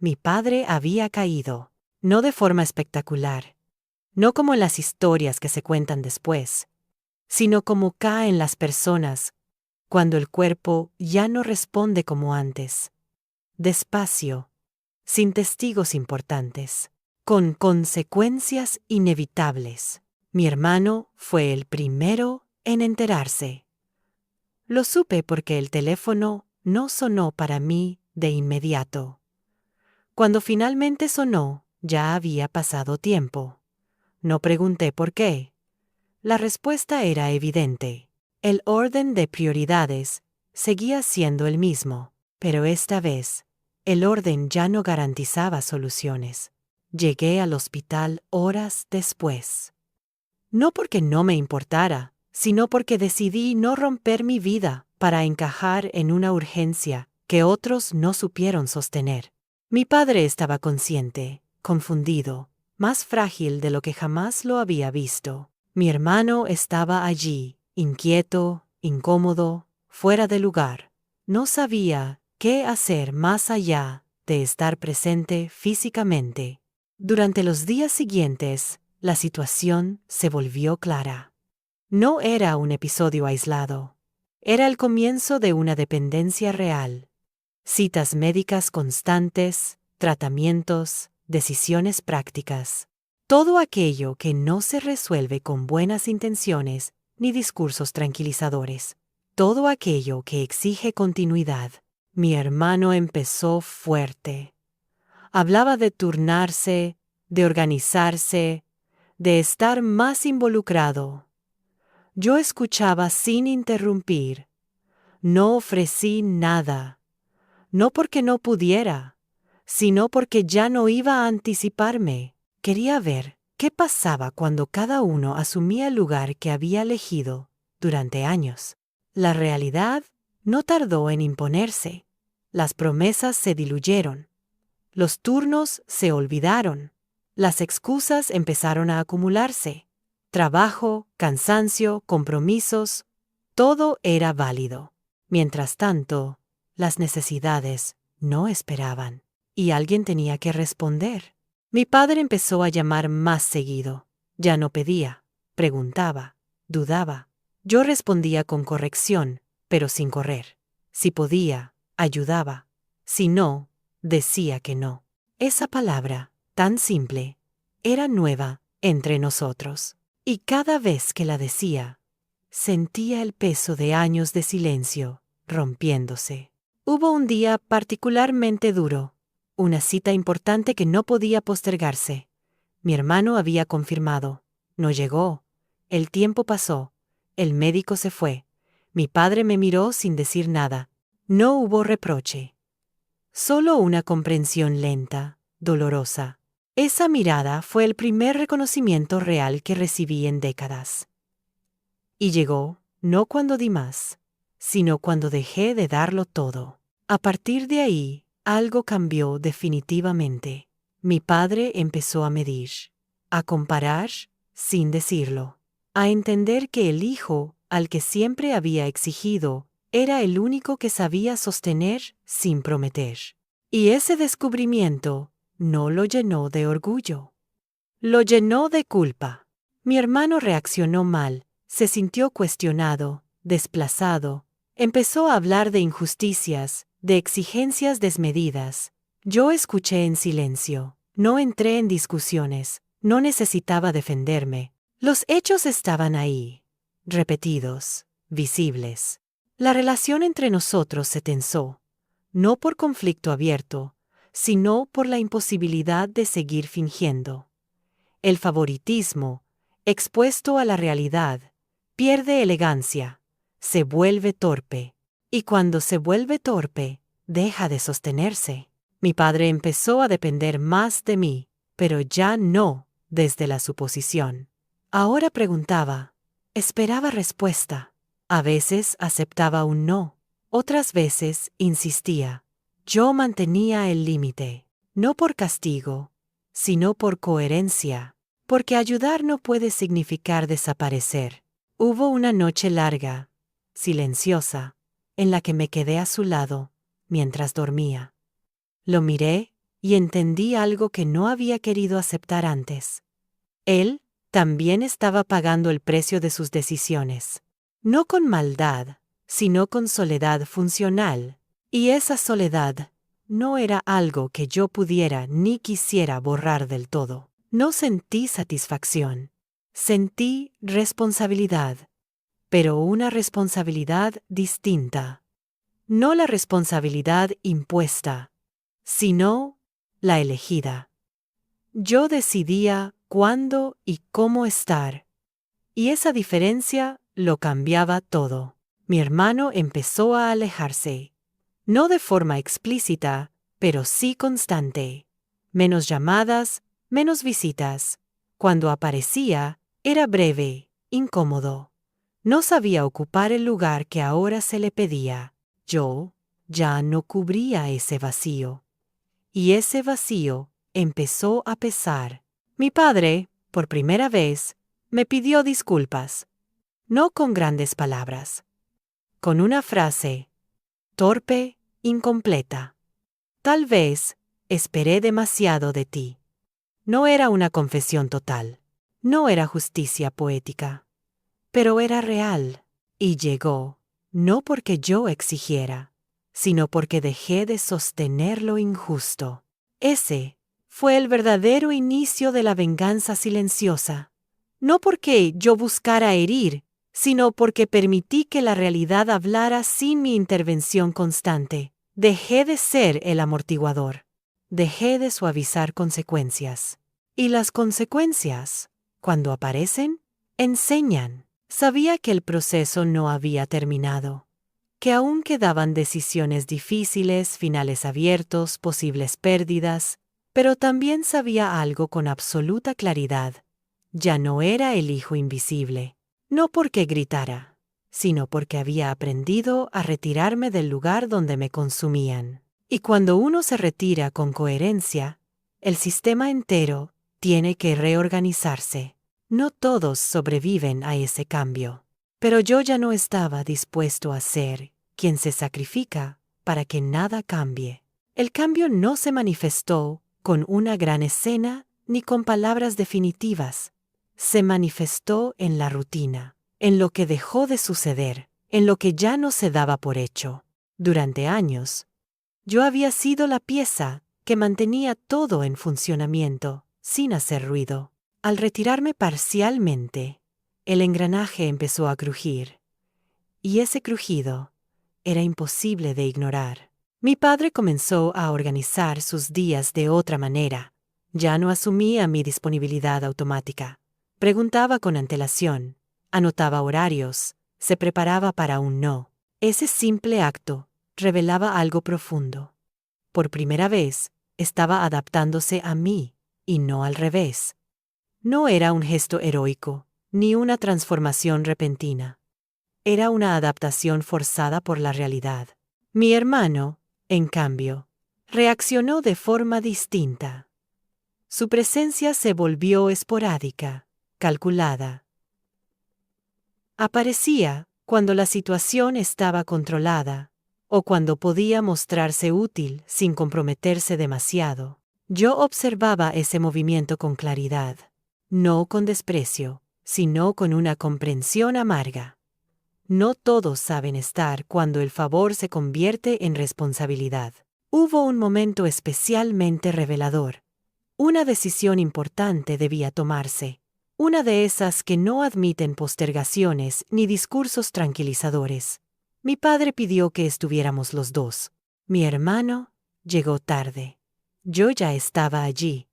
Mi padre había caído, no de forma espectacular, no como en las historias que se cuentan después, sino como caen las personas cuando el cuerpo ya no responde como antes. Despacio, sin testigos importantes, con consecuencias inevitables. Mi hermano fue el primero en enterarse. Lo supe porque el teléfono no sonó para mí de inmediato. Cuando finalmente sonó, ya había pasado tiempo. No pregunté por qué. La respuesta era evidente. El orden de prioridades seguía siendo el mismo, pero esta vez, el orden ya no garantizaba soluciones. Llegué al hospital horas después. No porque no me importara, sino porque decidí no romper mi vida para encajar en una urgencia que otros no supieron sostener. Mi padre estaba consciente, confundido, más frágil de lo que jamás lo había visto. Mi hermano estaba allí, inquieto, incómodo, fuera de lugar. No sabía qué hacer más allá de estar presente físicamente. Durante los días siguientes, la situación se volvió clara. No era un episodio aislado. Era el comienzo de una dependencia real. Citas médicas constantes, tratamientos, decisiones prácticas. Todo aquello que no se resuelve con buenas intenciones ni discursos tranquilizadores. Todo aquello que exige continuidad. Mi hermano empezó fuerte. Hablaba de turnarse, de organizarse, de estar más involucrado. Yo escuchaba sin interrumpir. No ofrecí nada. No porque no pudiera, sino porque ya no iba a anticiparme. Quería ver qué pasaba cuando cada uno asumía el lugar que había elegido durante años. La realidad no tardó en imponerse. Las promesas se diluyeron. Los turnos se olvidaron. Las excusas empezaron a acumularse. Trabajo, cansancio, compromisos, todo era válido. Mientras tanto, las necesidades no esperaban, y alguien tenía que responder. Mi padre empezó a llamar más seguido. Ya no pedía, preguntaba, dudaba. Yo respondía con corrección, pero sin correr. Si podía, ayudaba. Si no, decía que no. Esa palabra, tan simple, era nueva entre nosotros. Y cada vez que la decía, sentía el peso de años de silencio rompiéndose. Hubo un día particularmente duro, una cita importante que no podía postergarse. Mi hermano había confirmado. No llegó. El tiempo pasó. El médico se fue. Mi padre me miró sin decir nada. No hubo reproche. Solo una comprensión lenta, dolorosa. Esa mirada fue el primer reconocimiento real que recibí en décadas. Y llegó, no cuando di más, sino cuando dejé de darlo todo. A partir de ahí, algo cambió definitivamente. Mi padre empezó a medir, a comparar, sin decirlo, a entender que el hijo, al que siempre había exigido, era el único que sabía sostener sin prometer. Y ese descubrimiento no lo llenó de orgullo. Lo llenó de culpa. Mi hermano reaccionó mal, se sintió cuestionado, desplazado, empezó a hablar de injusticias, de exigencias desmedidas. Yo escuché en silencio, no entré en discusiones, no necesitaba defenderme. Los hechos estaban ahí, repetidos, visibles. La relación entre nosotros se tensó, no por conflicto abierto, sino por la imposibilidad de seguir fingiendo. El favoritismo, expuesto a la realidad, pierde elegancia, se vuelve torpe, y cuando se vuelve torpe, deja de sostenerse. Mi padre empezó a depender más de mí, pero ya no desde la suposición. Ahora preguntaba, esperaba respuesta. A veces aceptaba un no, otras veces insistía. Yo mantenía el límite, no por castigo, sino por coherencia, porque ayudar no puede significar desaparecer. Hubo una noche larga, silenciosa, en la que me quedé a su lado, mientras dormía. Lo miré, y entendí algo que no había querido aceptar antes. Él también estaba pagando el precio de sus decisiones. No con maldad, sino con soledad funcional. Y esa soledad no era algo que yo pudiera ni quisiera borrar del todo. No sentí satisfacción. Sentí responsabilidad. Pero una responsabilidad distinta. No la responsabilidad impuesta, sino la elegida. Yo decidía cuándo y cómo estar. Y esa diferencia lo cambiaba todo. Mi hermano empezó a alejarse. No de forma explícita, pero sí constante. Menos llamadas, menos visitas. Cuando aparecía, era breve, incómodo. No sabía ocupar el lugar que ahora se le pedía. Yo ya no cubría ese vacío. Y ese vacío empezó a pesar. Mi padre, por primera vez, me pidió disculpas. No con grandes palabras. Con una frase torpe, incompleta. Tal vez esperé demasiado de ti. No era una confesión total. No era justicia poética. Pero era real. Y llegó, no porque yo exigiera, sino porque dejé de sostener lo injusto. Ese fue el verdadero inicio de la venganza silenciosa. No porque yo buscara herir, sino porque permití que la realidad hablara sin mi intervención constante. Dejé de ser el amortiguador. Dejé de suavizar consecuencias. Y las consecuencias, cuando aparecen, enseñan. Sabía que el proceso no había terminado, que aún quedaban decisiones difíciles, finales abiertos, posibles pérdidas, pero también sabía algo con absoluta claridad. Ya no era el hijo invisible, no porque gritara, sino porque había aprendido a retirarme del lugar donde me consumían. Y cuando uno se retira con coherencia, el sistema entero tiene que reorganizarse. No todos sobreviven a ese cambio. Pero yo ya no estaba dispuesto a ser quien se sacrifica para que nada cambie. El cambio no se manifestó con una gran escena ni con palabras definitivas. Se manifestó en la rutina, en lo que dejó de suceder, en lo que ya no se daba por hecho. Durante años, yo había sido la pieza que mantenía todo en funcionamiento, sin hacer ruido. Al retirarme parcialmente, el engranaje empezó a crujir. Y ese crujido era imposible de ignorar. Mi padre comenzó a organizar sus días de otra manera. Ya no asumía mi disponibilidad automática. Preguntaba con antelación, anotaba horarios, se preparaba para un no. Ese simple acto revelaba algo profundo. Por primera vez, estaba adaptándose a mí, y no al revés. No era un gesto heroico, ni una transformación repentina. Era una adaptación forzada por la realidad. Mi hermano, en cambio, reaccionó de forma distinta. Su presencia se volvió esporádica, calculada. Aparecía cuando la situación estaba controlada, o cuando podía mostrarse útil sin comprometerse demasiado. Yo observaba ese movimiento con claridad. No con desprecio, sino con una comprensión amarga. No todos saben estar cuando el favor se convierte en responsabilidad. Hubo un momento especialmente revelador. Una decisión importante debía tomarse. Una de esas que no admiten postergaciones ni discursos tranquilizadores. Mi padre pidió que estuviéramos los dos. Mi hermano llegó tarde. Yo ya estaba allí.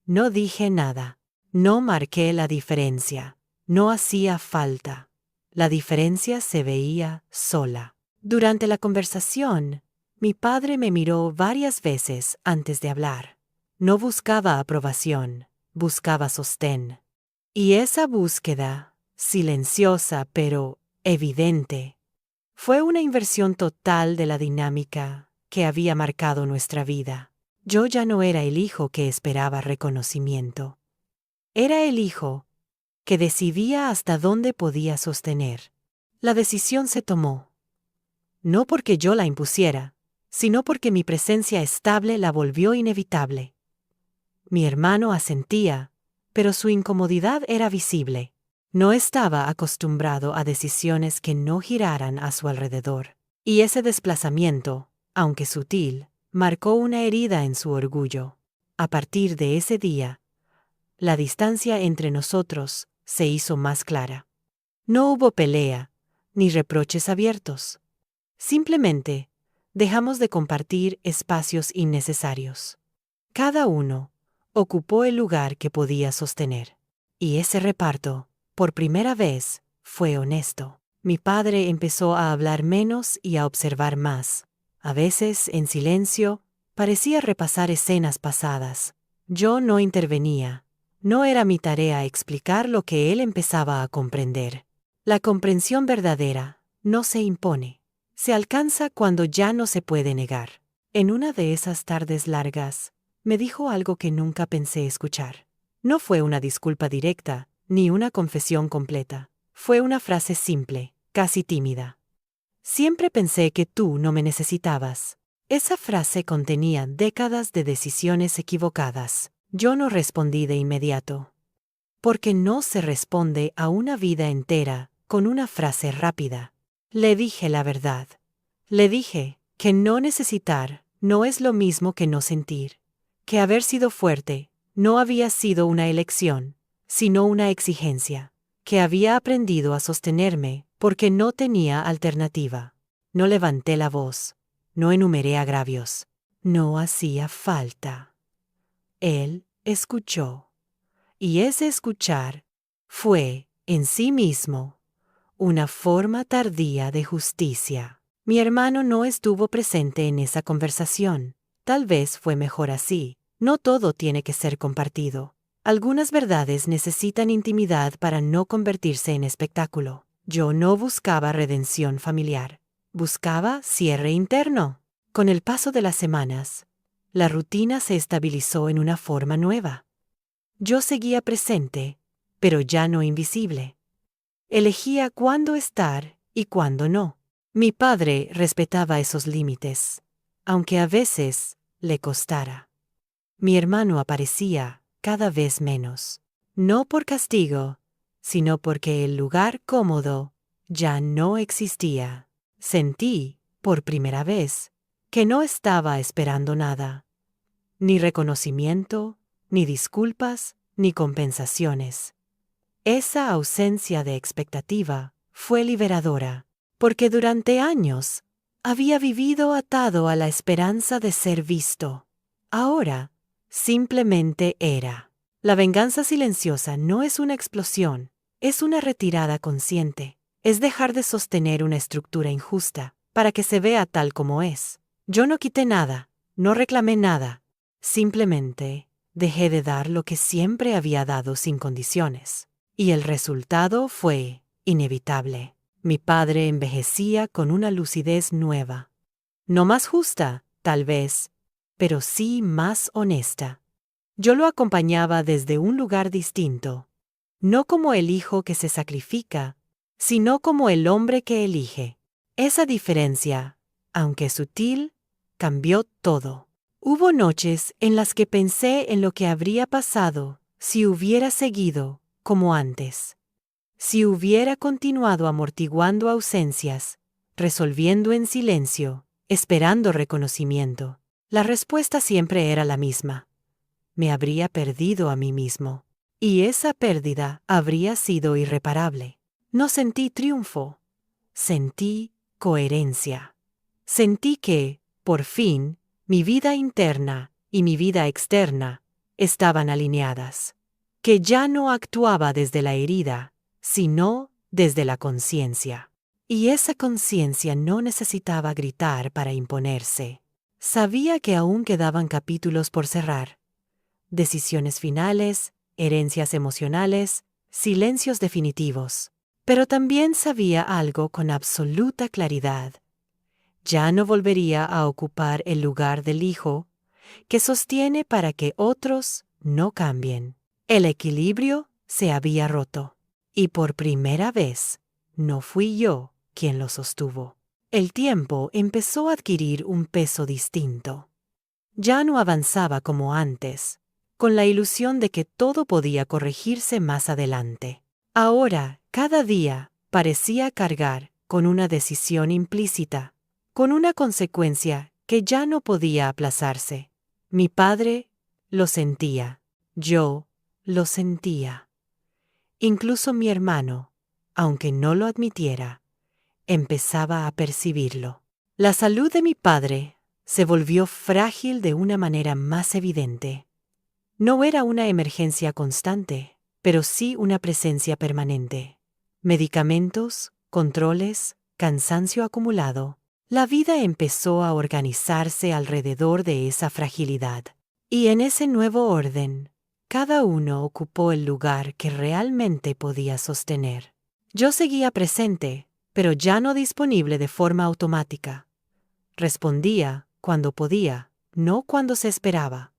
No dije nada. No marqué la diferencia. No hacía falta. La diferencia se veía sola. Durante la conversación, mi padre me miró varias veces antes de hablar. No buscaba aprobación, buscaba sostén. Y esa búsqueda, silenciosa pero evidente, fue una inversión total de la dinámica que había marcado nuestra vida. Yo ya no era el hijo que esperaba reconocimiento. Era el hijo que decidía hasta dónde podía sostener. La decisión se tomó. No porque yo la impusiera, sino porque mi presencia estable la volvió inevitable. Mi hermano asentía, pero su incomodidad era visible. No estaba acostumbrado a decisiones que no giraran a su alrededor, y ese desplazamiento, aunque sutil, marcó una herida en su orgullo. A partir de ese día, la distancia entre nosotros se hizo más clara. No hubo pelea, ni reproches abiertos. Simplemente, dejamos de compartir espacios innecesarios. Cada uno ocupó el lugar que podía sostener. Y ese reparto, por primera vez, fue honesto. Mi padre empezó a hablar menos y a observar más. A veces, en silencio, parecía repasar escenas pasadas. Yo no intervenía. No era mi tarea explicar lo que él empezaba a comprender. La comprensión verdadera no se impone. Se alcanza cuando ya no se puede negar. En una de esas tardes largas, me dijo algo que nunca pensé escuchar. No fue una disculpa directa, ni una confesión completa. Fue una frase simple, casi tímida. Siempre pensé que tú no me necesitabas. Esa frase contenía décadas de decisiones equivocadas. Yo no respondí de inmediato. Porque no se responde a una vida entera con una frase rápida. Le dije la verdad. Le dije que no necesitar no es lo mismo que no sentir. Que haber sido fuerte no había sido una elección, sino una exigencia. Que había aprendido a sostenerme porque no tenía alternativa. No levanté la voz. No enumeré agravios. No hacía falta. Él escuchó. Y ese escuchar fue, en sí mismo, una forma tardía de justicia. Mi hermano no estuvo presente en esa conversación. Tal vez fue mejor así. No todo tiene que ser compartido. Algunas verdades necesitan intimidad para no convertirse en espectáculo. Yo no buscaba redención familiar. Buscaba cierre interno. Con el paso de las semanas, la rutina se estabilizó en una forma nueva. Yo seguía presente, pero ya no invisible. Elegía cuándo estar y cuándo no. Mi padre respetaba esos límites, aunque a veces le costara. Mi hermano aparecía cada vez menos, no por castigo, sino porque el lugar cómodo ya no existía. Sentí, por primera vez, que no estaba esperando nada, ni reconocimiento, ni disculpas, ni compensaciones. Esa ausencia de expectativa fue liberadora, porque durante años había vivido atado a la esperanza de ser visto. Ahora, simplemente era. La venganza silenciosa no es una explosión, es una retirada consciente. Es dejar de sostener una estructura injusta para que se vea tal como es. Yo no quité nada, no reclamé nada. Simplemente dejé de dar lo que siempre había dado sin condiciones. Y el resultado fue inevitable. Mi padre envejecía con una lucidez nueva. No más justa, tal vez, pero sí más honesta. Yo lo acompañaba desde un lugar distinto, no como el hijo que se sacrifica, sino como el hombre que elige. Esa diferencia, aunque sutil, cambió todo. Hubo noches en las que pensé en lo que habría pasado si hubiera seguido como antes. Si hubiera continuado amortiguando ausencias, resolviendo en silencio, esperando reconocimiento. La respuesta siempre era la misma. Me habría perdido a mí mismo. Y esa pérdida habría sido irreparable. No sentí triunfo. Sentí coherencia. Sentí que, por fin, mi vida interna y mi vida externa estaban alineadas. Que ya no actuaba desde la herida, sino desde la conciencia. Y esa conciencia no necesitaba gritar para imponerse. Sabía que aún quedaban capítulos por cerrar. Decisiones finales, herencias emocionales, silencios definitivos. Pero también sabía algo con absoluta claridad. Ya no volvería a ocupar el lugar del hijo que sostiene para que otros no cambien. El equilibrio se había roto. Y por primera vez, no fui yo quien lo sostuvo. El tiempo empezó a adquirir un peso distinto. Ya no avanzaba como antes, con la ilusión de que todo podía corregirse más adelante. Ahora, cada día, parecía cargar con una decisión implícita, con una consecuencia que ya no podía aplazarse. Mi padre lo sentía, yo lo sentía. Incluso mi hermano, aunque no lo admitiera, empezaba a percibirlo. La salud de mi padre se volvió frágil de una manera más evidente. No era una emergencia constante, pero sí una presencia permanente. Medicamentos, controles, cansancio acumulado. La vida empezó a organizarse alrededor de esa fragilidad. Y en ese nuevo orden, cada uno ocupó el lugar que realmente podía sostener. Yo seguía presente, pero ya no disponible de forma automática. Respondía cuando podía, no cuando se esperaba.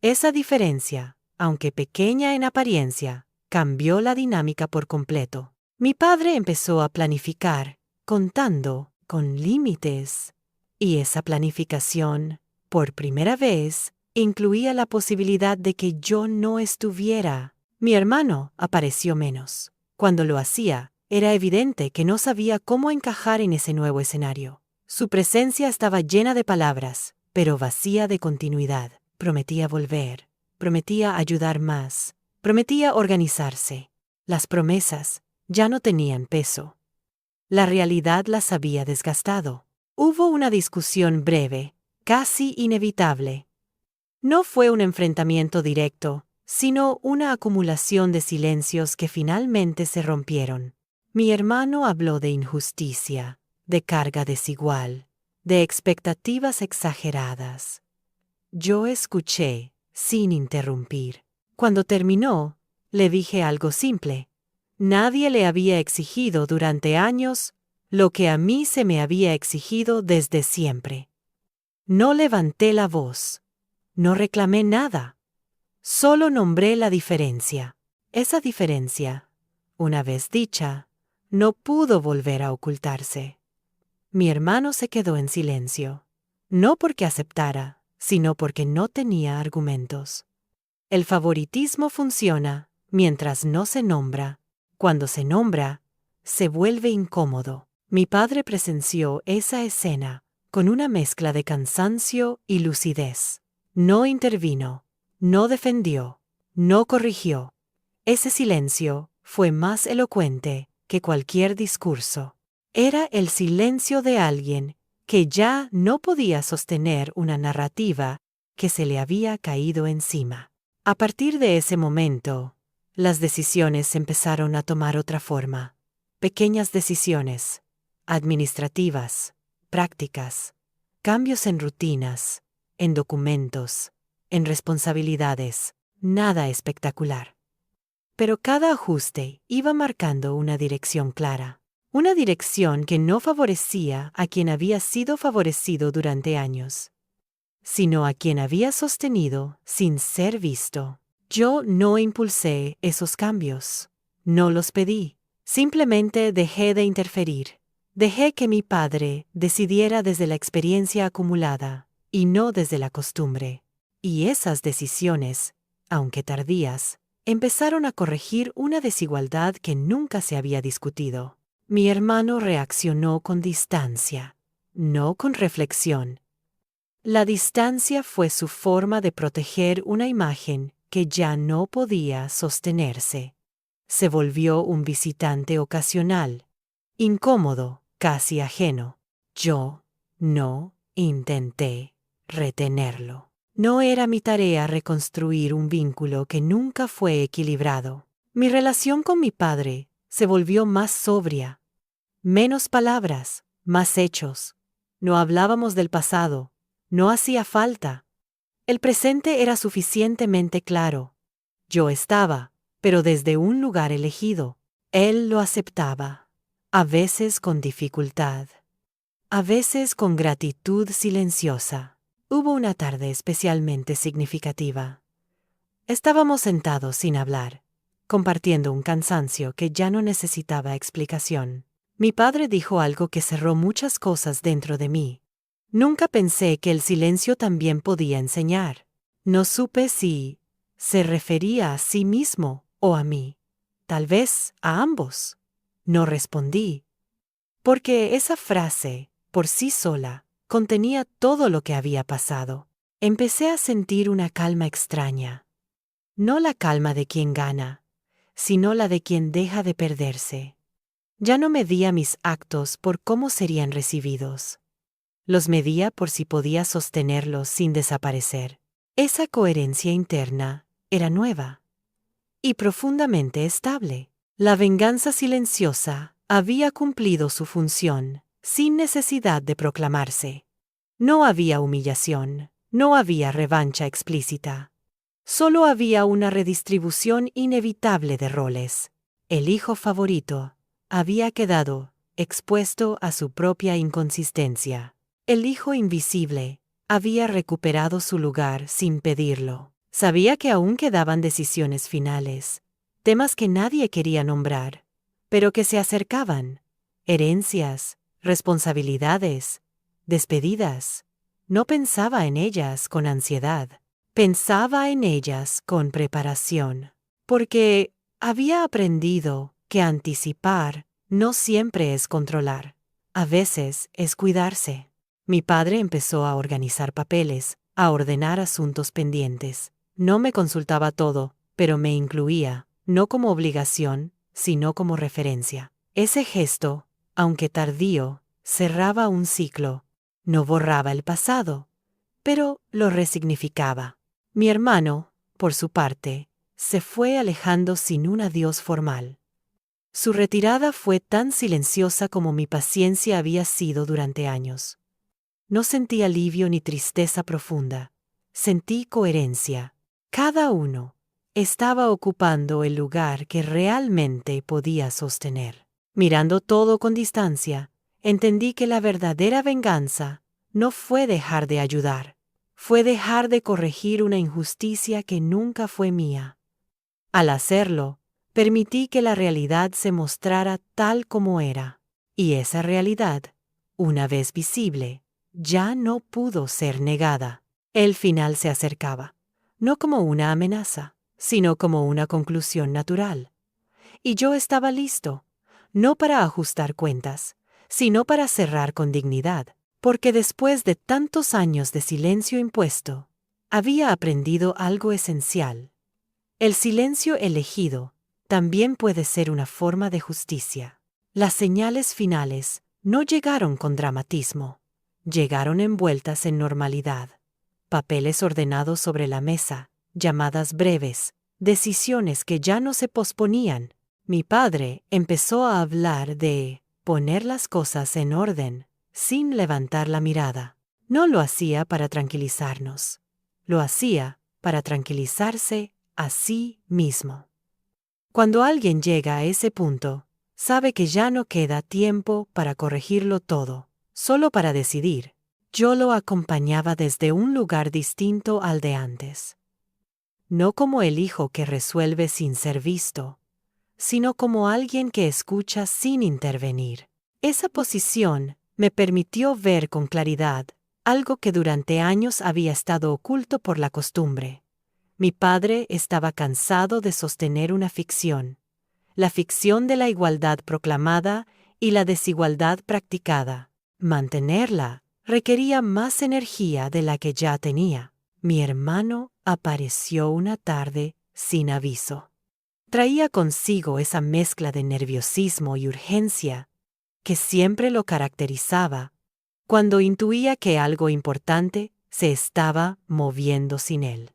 Esa diferencia, aunque pequeña en apariencia, cambió la dinámica por completo. Mi padre empezó a planificar, contando con límites, y esa planificación, por primera vez, incluía la posibilidad de que yo no estuviera. Mi hermano apareció menos. Cuando lo hacía, era evidente que no sabía cómo encajar en ese nuevo escenario. Su presencia estaba llena de palabras, pero vacía de continuidad. Prometía volver, prometía ayudar más, prometía organizarse. Las promesas ya no tenían peso. La realidad las había desgastado. Hubo una discusión breve, casi inevitable. No fue un enfrentamiento directo, sino una acumulación de silencios que finalmente se rompieron. Mi hermano habló de injusticia, de carga desigual, de expectativas exageradas. Yo escuché, sin interrumpir. Cuando terminó, le dije algo simple. Nadie le había exigido durante años lo que a mí se me había exigido desde siempre. No levanté la voz. No reclamé nada. Solo nombré la diferencia. Esa diferencia, una vez dicha, no pudo volver a ocultarse. Mi hermano se quedó en silencio. No porque aceptara, sino porque no tenía argumentos. El favoritismo funciona mientras no se nombra. Cuando se nombra, se vuelve incómodo. Mi padre presenció esa escena con una mezcla de cansancio y lucidez. No intervino, no defendió, no corrigió. Ese silencio fue más elocuente que cualquier discurso. Era el silencio de alguien que ya no podía sostener una narrativa que se le había caído encima. A partir de ese momento, las decisiones empezaron a tomar otra forma. Pequeñas decisiones, administrativas, prácticas, cambios en rutinas, en documentos, en responsabilidades, nada espectacular. Pero cada ajuste iba marcando una dirección clara. Una dirección que no favorecía a quien había sido favorecido durante años, sino a quien había sostenido sin ser visto. Yo no impulsé esos cambios. No los pedí. Simplemente dejé de interferir. Dejé que mi padre decidiera desde la experiencia acumulada y no desde la costumbre. Y esas decisiones, aunque tardías, empezaron a corregir una desigualdad que nunca se había discutido. Mi hermano reaccionó con distancia, no con reflexión. La distancia fue su forma de proteger una imagen que ya no podía sostenerse. Se volvió un visitante ocasional, incómodo, casi ajeno. Yo no intenté retenerlo. No era mi tarea reconstruir un vínculo que nunca fue equilibrado. Mi relación con mi padre se volvió más sobria. Menos palabras, más hechos. No hablábamos del pasado. No hacía falta. El presente era suficientemente claro. Yo estaba, pero desde un lugar elegido. Él lo aceptaba. A veces con dificultad. A veces con gratitud silenciosa. Hubo una tarde especialmente significativa. Estábamos sentados sin hablar, compartiendo un cansancio que ya no necesitaba explicación. Mi padre dijo algo que cerró muchas cosas dentro de mí. Nunca pensé que el silencio también podía enseñar. No supe si se refería a sí mismo o a mí. Tal vez a ambos. No respondí. Porque esa frase, por sí sola, contenía todo lo que había pasado. Empecé a sentir una calma extraña. No la calma de quien gana, sino la de quien deja de perderse. Ya no medía mis actos por cómo serían recibidos. Los medía por si podía sostenerlos sin desaparecer. Esa coherencia interna era nueva y profundamente estable. La venganza silenciosa había cumplido su función, sin necesidad de proclamarse. No había humillación, no había revancha explícita. Solo había una redistribución inevitable de roles. El hijo favorito había quedado expuesto a su propia inconsistencia. El hijo invisible había recuperado su lugar sin pedirlo. Sabía que aún quedaban decisiones finales, temas que nadie quería nombrar, pero que se acercaban. Herencias, responsabilidades, despedidas. No pensaba en ellas con ansiedad. Pensaba en ellas con preparación, porque había aprendido que anticipar no siempre es controlar, a veces es cuidarse. Mi padre empezó a organizar papeles, a ordenar asuntos pendientes. No me consultaba todo, pero me incluía, no como obligación, sino como referencia. Ese gesto, aunque tardío, cerraba un ciclo. No borraba el pasado, pero lo resignificaba. Mi hermano, por su parte, se fue alejando sin un adiós formal. Su retirada fue tan silenciosa como mi paciencia había sido durante años. No sentí alivio ni tristeza profunda. Sentí coherencia. Cada uno estaba ocupando el lugar que realmente podía sostener. Mirando todo con distancia, entendí que la verdadera venganza no fue dejar de ayudar. Fue dejar de corregir una injusticia que nunca fue mía. Al hacerlo, permití que la realidad se mostrara tal como era. Y esa realidad, una vez visible, ya no pudo ser negada. El final se acercaba, no como una amenaza, sino como una conclusión natural. Y yo estaba listo, no para ajustar cuentas, sino para cerrar con dignidad. Porque después de tantos años de silencio impuesto, había aprendido algo esencial. El silencio elegido también puede ser una forma de justicia. Las señales finales no llegaron con dramatismo, llegaron envueltas en normalidad. Papeles ordenados sobre la mesa, llamadas breves, decisiones que ya no se posponían. Mi padre empezó a hablar de poner las cosas en orden, sin levantar la mirada. No lo hacía para tranquilizarnos. Lo hacía para tranquilizarse a sí mismo. Cuando alguien llega a ese punto, sabe que ya no queda tiempo para corregirlo todo, solo para decidir. Yo lo acompañaba desde un lugar distinto al de antes. No como el hijo que resuelve sin ser visto, sino como alguien que escucha sin intervenir. Esa posición me permitió ver con claridad algo que durante años había estado oculto por la costumbre. Mi padre estaba cansado de sostener una ficción, la ficción de la igualdad proclamada y la desigualdad practicada. Mantenerla requería más energía de la que ya tenía. Mi hermano apareció una tarde sin aviso. Traía consigo esa mezcla de nerviosismo y urgencia que siempre lo caracterizaba cuando intuía que algo importante se estaba moviendo sin él.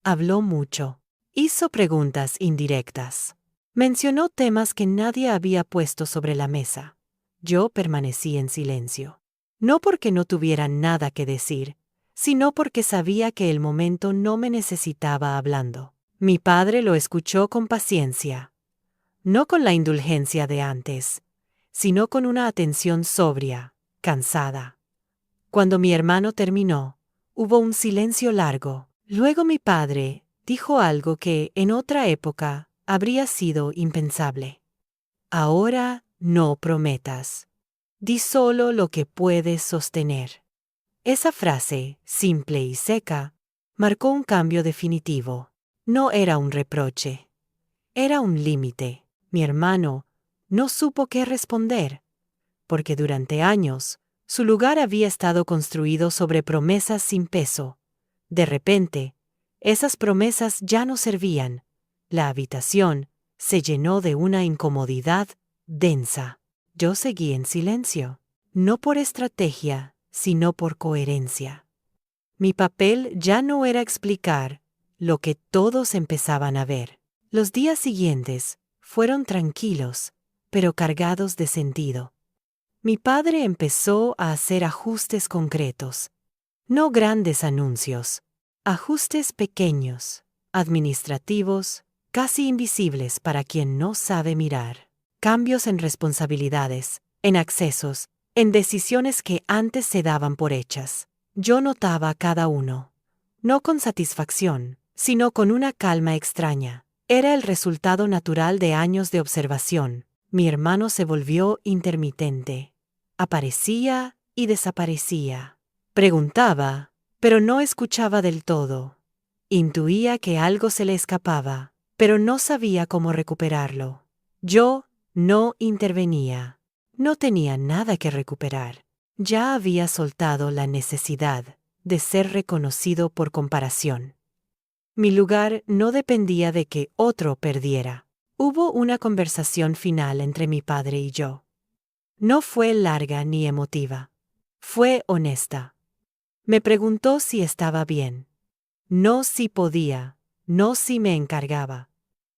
Habló mucho, hizo preguntas indirectas, mencionó temas que nadie había puesto sobre la mesa. Yo permanecí en silencio, no porque no tuviera nada que decir, sino porque sabía que el momento no me necesitaba hablando. Mi padre lo escuchó con paciencia, no con la indulgencia de antes, sino con una atención sobria, cansada. Cuando mi hermano terminó, hubo un silencio largo. Luego mi padre dijo algo que en otra época habría sido impensable. Ahora no prometas. Di solo lo que puedes sostener. Esa frase, simple y seca, marcó un cambio definitivo. No era un reproche. Era un límite. Mi hermano no supo qué responder, porque durante años su lugar había estado construido sobre promesas sin peso. De repente, esas promesas ya no servían. La habitación se llenó de una incomodidad densa. Yo seguí en silencio, no por estrategia, sino por coherencia. Mi papel ya no era explicar lo que todos empezaban a ver. Los días siguientes fueron tranquilos, pero cargados de sentido. Mi padre empezó a hacer ajustes concretos, no grandes anuncios, ajustes pequeños, administrativos, casi invisibles para quien no sabe mirar. Cambios en responsabilidades, en accesos, en decisiones que antes se daban por hechas. Yo notaba cada uno, no con satisfacción, sino con una calma extraña. Era el resultado natural de años de observación. Mi hermano se volvió intermitente. Aparecía y desaparecía. Preguntaba, pero no escuchaba del todo. Intuía que algo se le escapaba, pero no sabía cómo recuperarlo. Yo no intervenía. No tenía nada que recuperar. Ya había soltado la necesidad de ser reconocido por comparación. Mi lugar no dependía de que otro perdiera. Hubo una conversación final entre mi padre y yo. No fue larga ni emotiva. Fue honesta. Me preguntó si estaba bien. No si podía, no si me encargaba.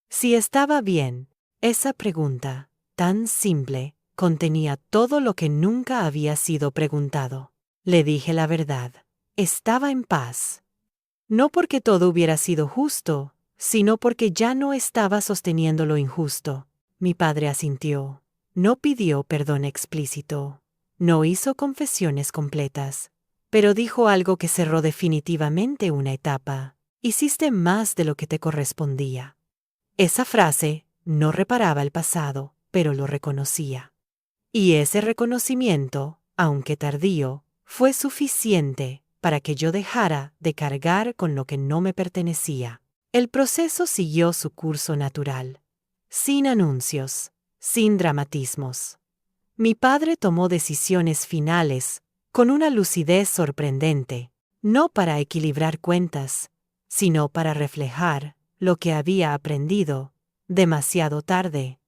Si estaba bien, esa pregunta, tan simple, contenía todo lo que nunca había sido preguntado. Le dije la verdad. Estaba en paz. No porque todo hubiera sido justo, sino porque ya no estaba sosteniendo lo injusto. Mi padre asintió. No pidió perdón explícito. No hizo confesiones completas. Pero dijo algo que cerró definitivamente una etapa. Hiciste más de lo que te correspondía. Esa frase no reparaba el pasado, pero lo reconocía. Y ese reconocimiento, aunque tardío, fue suficiente para que yo dejara de cargar con lo que no me pertenecía. El proceso siguió su curso natural, sin anuncios, sin dramatismos. Mi padre tomó decisiones finales con una lucidez sorprendente, no para equilibrar cuentas, sino para reflejar lo que había aprendido demasiado tarde.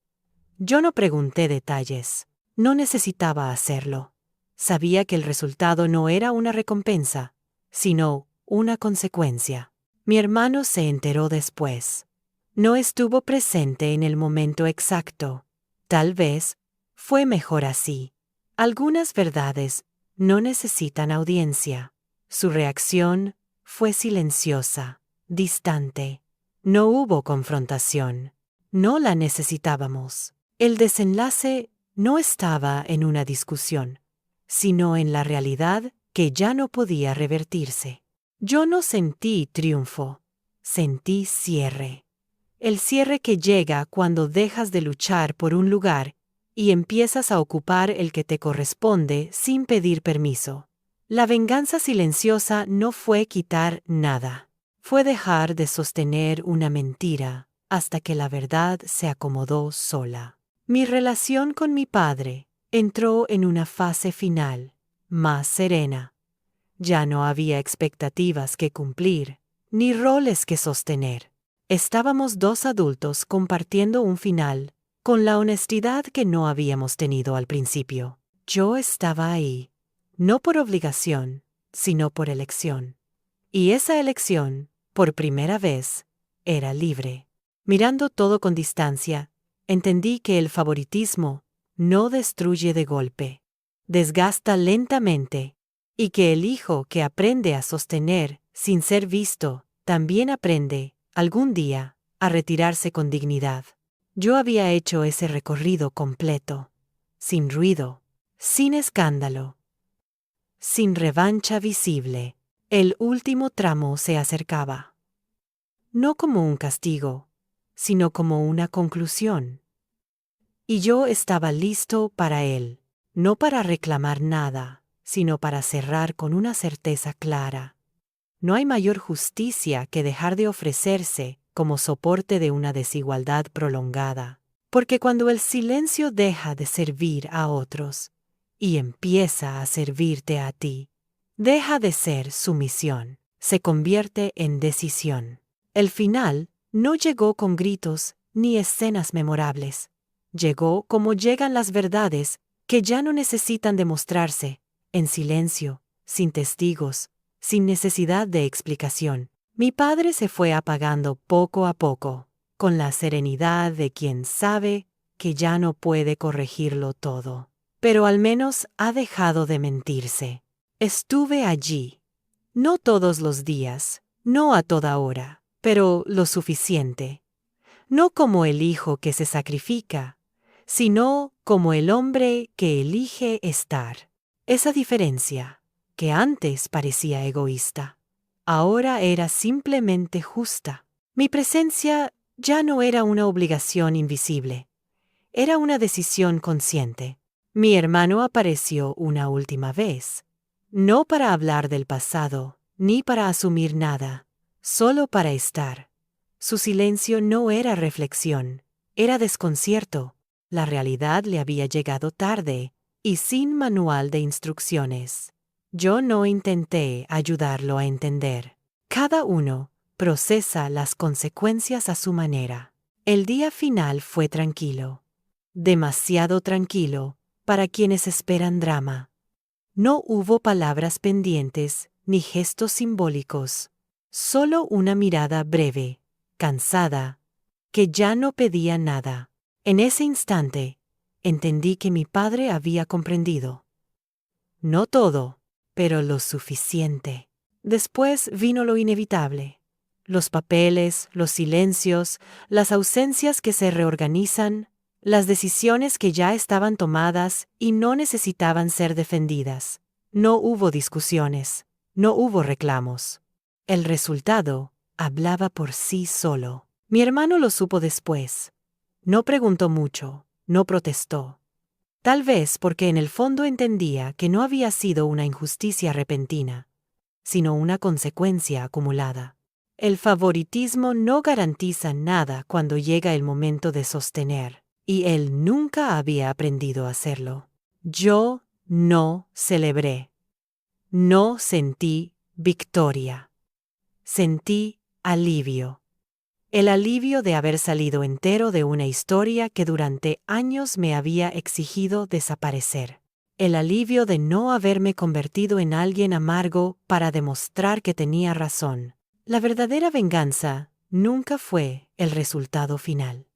Yo no pregunté detalles, no necesitaba hacerlo. Sabía que el resultado no era una recompensa, sino una consecuencia. Mi hermano se enteró después. No estuvo presente en el momento exacto. Tal vez fue mejor así. Algunas verdades no necesitan audiencia. Su reacción fue silenciosa, distante. No hubo confrontación. No la necesitábamos. El desenlace no estaba en una discusión, sino en la realidad que ya no podía revertirse. Yo no sentí triunfo, sentí cierre. El cierre que llega cuando dejas de luchar por un lugar y empiezas a ocupar el que te corresponde sin pedir permiso. La venganza silenciosa no fue quitar nada, fue dejar de sostener una mentira hasta que la verdad se acomodó sola. Mi relación con mi padre entró en una fase final, más serena. Ya no había expectativas que cumplir, ni roles que sostener. Estábamos dos adultos compartiendo un final, con la honestidad que no habíamos tenido al principio. Yo estaba ahí, no por obligación, sino por elección. Y esa elección, por primera vez, era libre. Mirando todo con distancia, entendí que el favoritismo no destruye de golpe, desgasta lentamente, y que el hijo que aprende a sostener sin ser visto, también aprende, algún día, a retirarse con dignidad. Yo había hecho ese recorrido completo, sin ruido, sin escándalo, sin revancha visible. El último tramo se acercaba. No como un castigo, sino como una conclusión. Y yo estaba listo para él, no para reclamar nada, sino para cerrar con una certeza clara. No hay mayor justicia que dejar de ofrecerse como soporte de una desigualdad prolongada, porque cuando el silencio deja de servir a otros y empieza a servirte a ti, deja de ser sumisión, se convierte en decisión. El final no llegó con gritos ni escenas memorables. Llegó como llegan las verdades que ya no necesitan demostrarse, en silencio, sin testigos, sin necesidad de explicación. Mi padre se fue apagando poco a poco, con la serenidad de quien sabe que ya no puede corregirlo todo. Pero al menos ha dejado de mentirse. Estuve allí. No todos los días, no a toda hora, pero lo suficiente. No como el hijo que se sacrifica, sino como el hombre que elige estar. Esa diferencia, que antes parecía egoísta, ahora era simplemente justa. Mi presencia ya no era una obligación invisible, era una decisión consciente. Mi hermano apareció una última vez, no para hablar del pasado, ni para asumir nada, solo para estar. Su silencio no era reflexión, era desconcierto. La realidad le había llegado tarde y sin manual de instrucciones. Yo no intenté ayudarlo a entender. Cada uno procesa las consecuencias a su manera. El día final fue tranquilo. Demasiado tranquilo para quienes esperan drama. No hubo palabras pendientes ni gestos simbólicos, solo una mirada breve, cansada, que ya no pedía nada. En ese instante, entendí que mi padre había comprendido. No todo, pero lo suficiente. Después vino lo inevitable. Los papeles, los silencios, las ausencias que se reorganizan, las decisiones que ya estaban tomadas y no necesitaban ser defendidas. No hubo discusiones, no hubo reclamos. El resultado hablaba por sí solo. Mi hermano lo supo después. No preguntó mucho, no protestó. Tal vez porque en el fondo entendía que no había sido una injusticia repentina, sino una consecuencia acumulada. El favoritismo no garantiza nada cuando llega el momento de sostener, y él nunca había aprendido a hacerlo. Yo no celebré. No sentí victoria. Sentí alivio. El alivio de haber salido entero de una historia que durante años me había exigido desaparecer. El alivio de no haberme convertido en alguien amargo para demostrar que tenía razón. La verdadera venganza nunca fue el resultado final.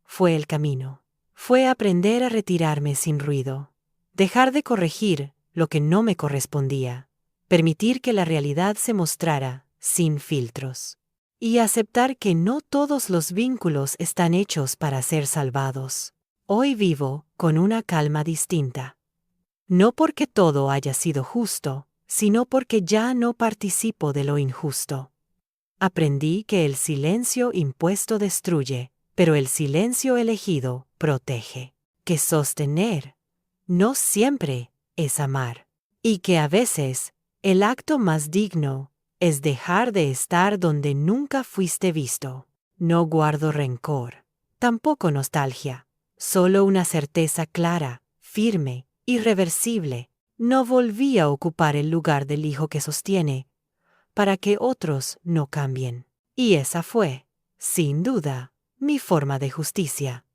Fue el camino. Fue aprender a retirarme sin ruido. Dejar de corregir lo que no me correspondía. Permitir que la realidad se mostrara sin filtros. Y aceptar que no todos los vínculos están hechos para ser salvados. Hoy vivo con una calma distinta. No porque todo haya sido justo, sino porque ya no participo de lo injusto. Aprendí que el silencio impuesto destruye, pero el silencio elegido protege. Que sostener no siempre es amar. Y que a veces el acto más digno es dejar de estar donde nunca fuiste visto. No guardo rencor, tampoco nostalgia, solo una certeza clara, firme, irreversible. No volví a ocupar el lugar del hijo que sostiene, para que otros no cambien. Y esa fue, sin duda, mi forma de justicia.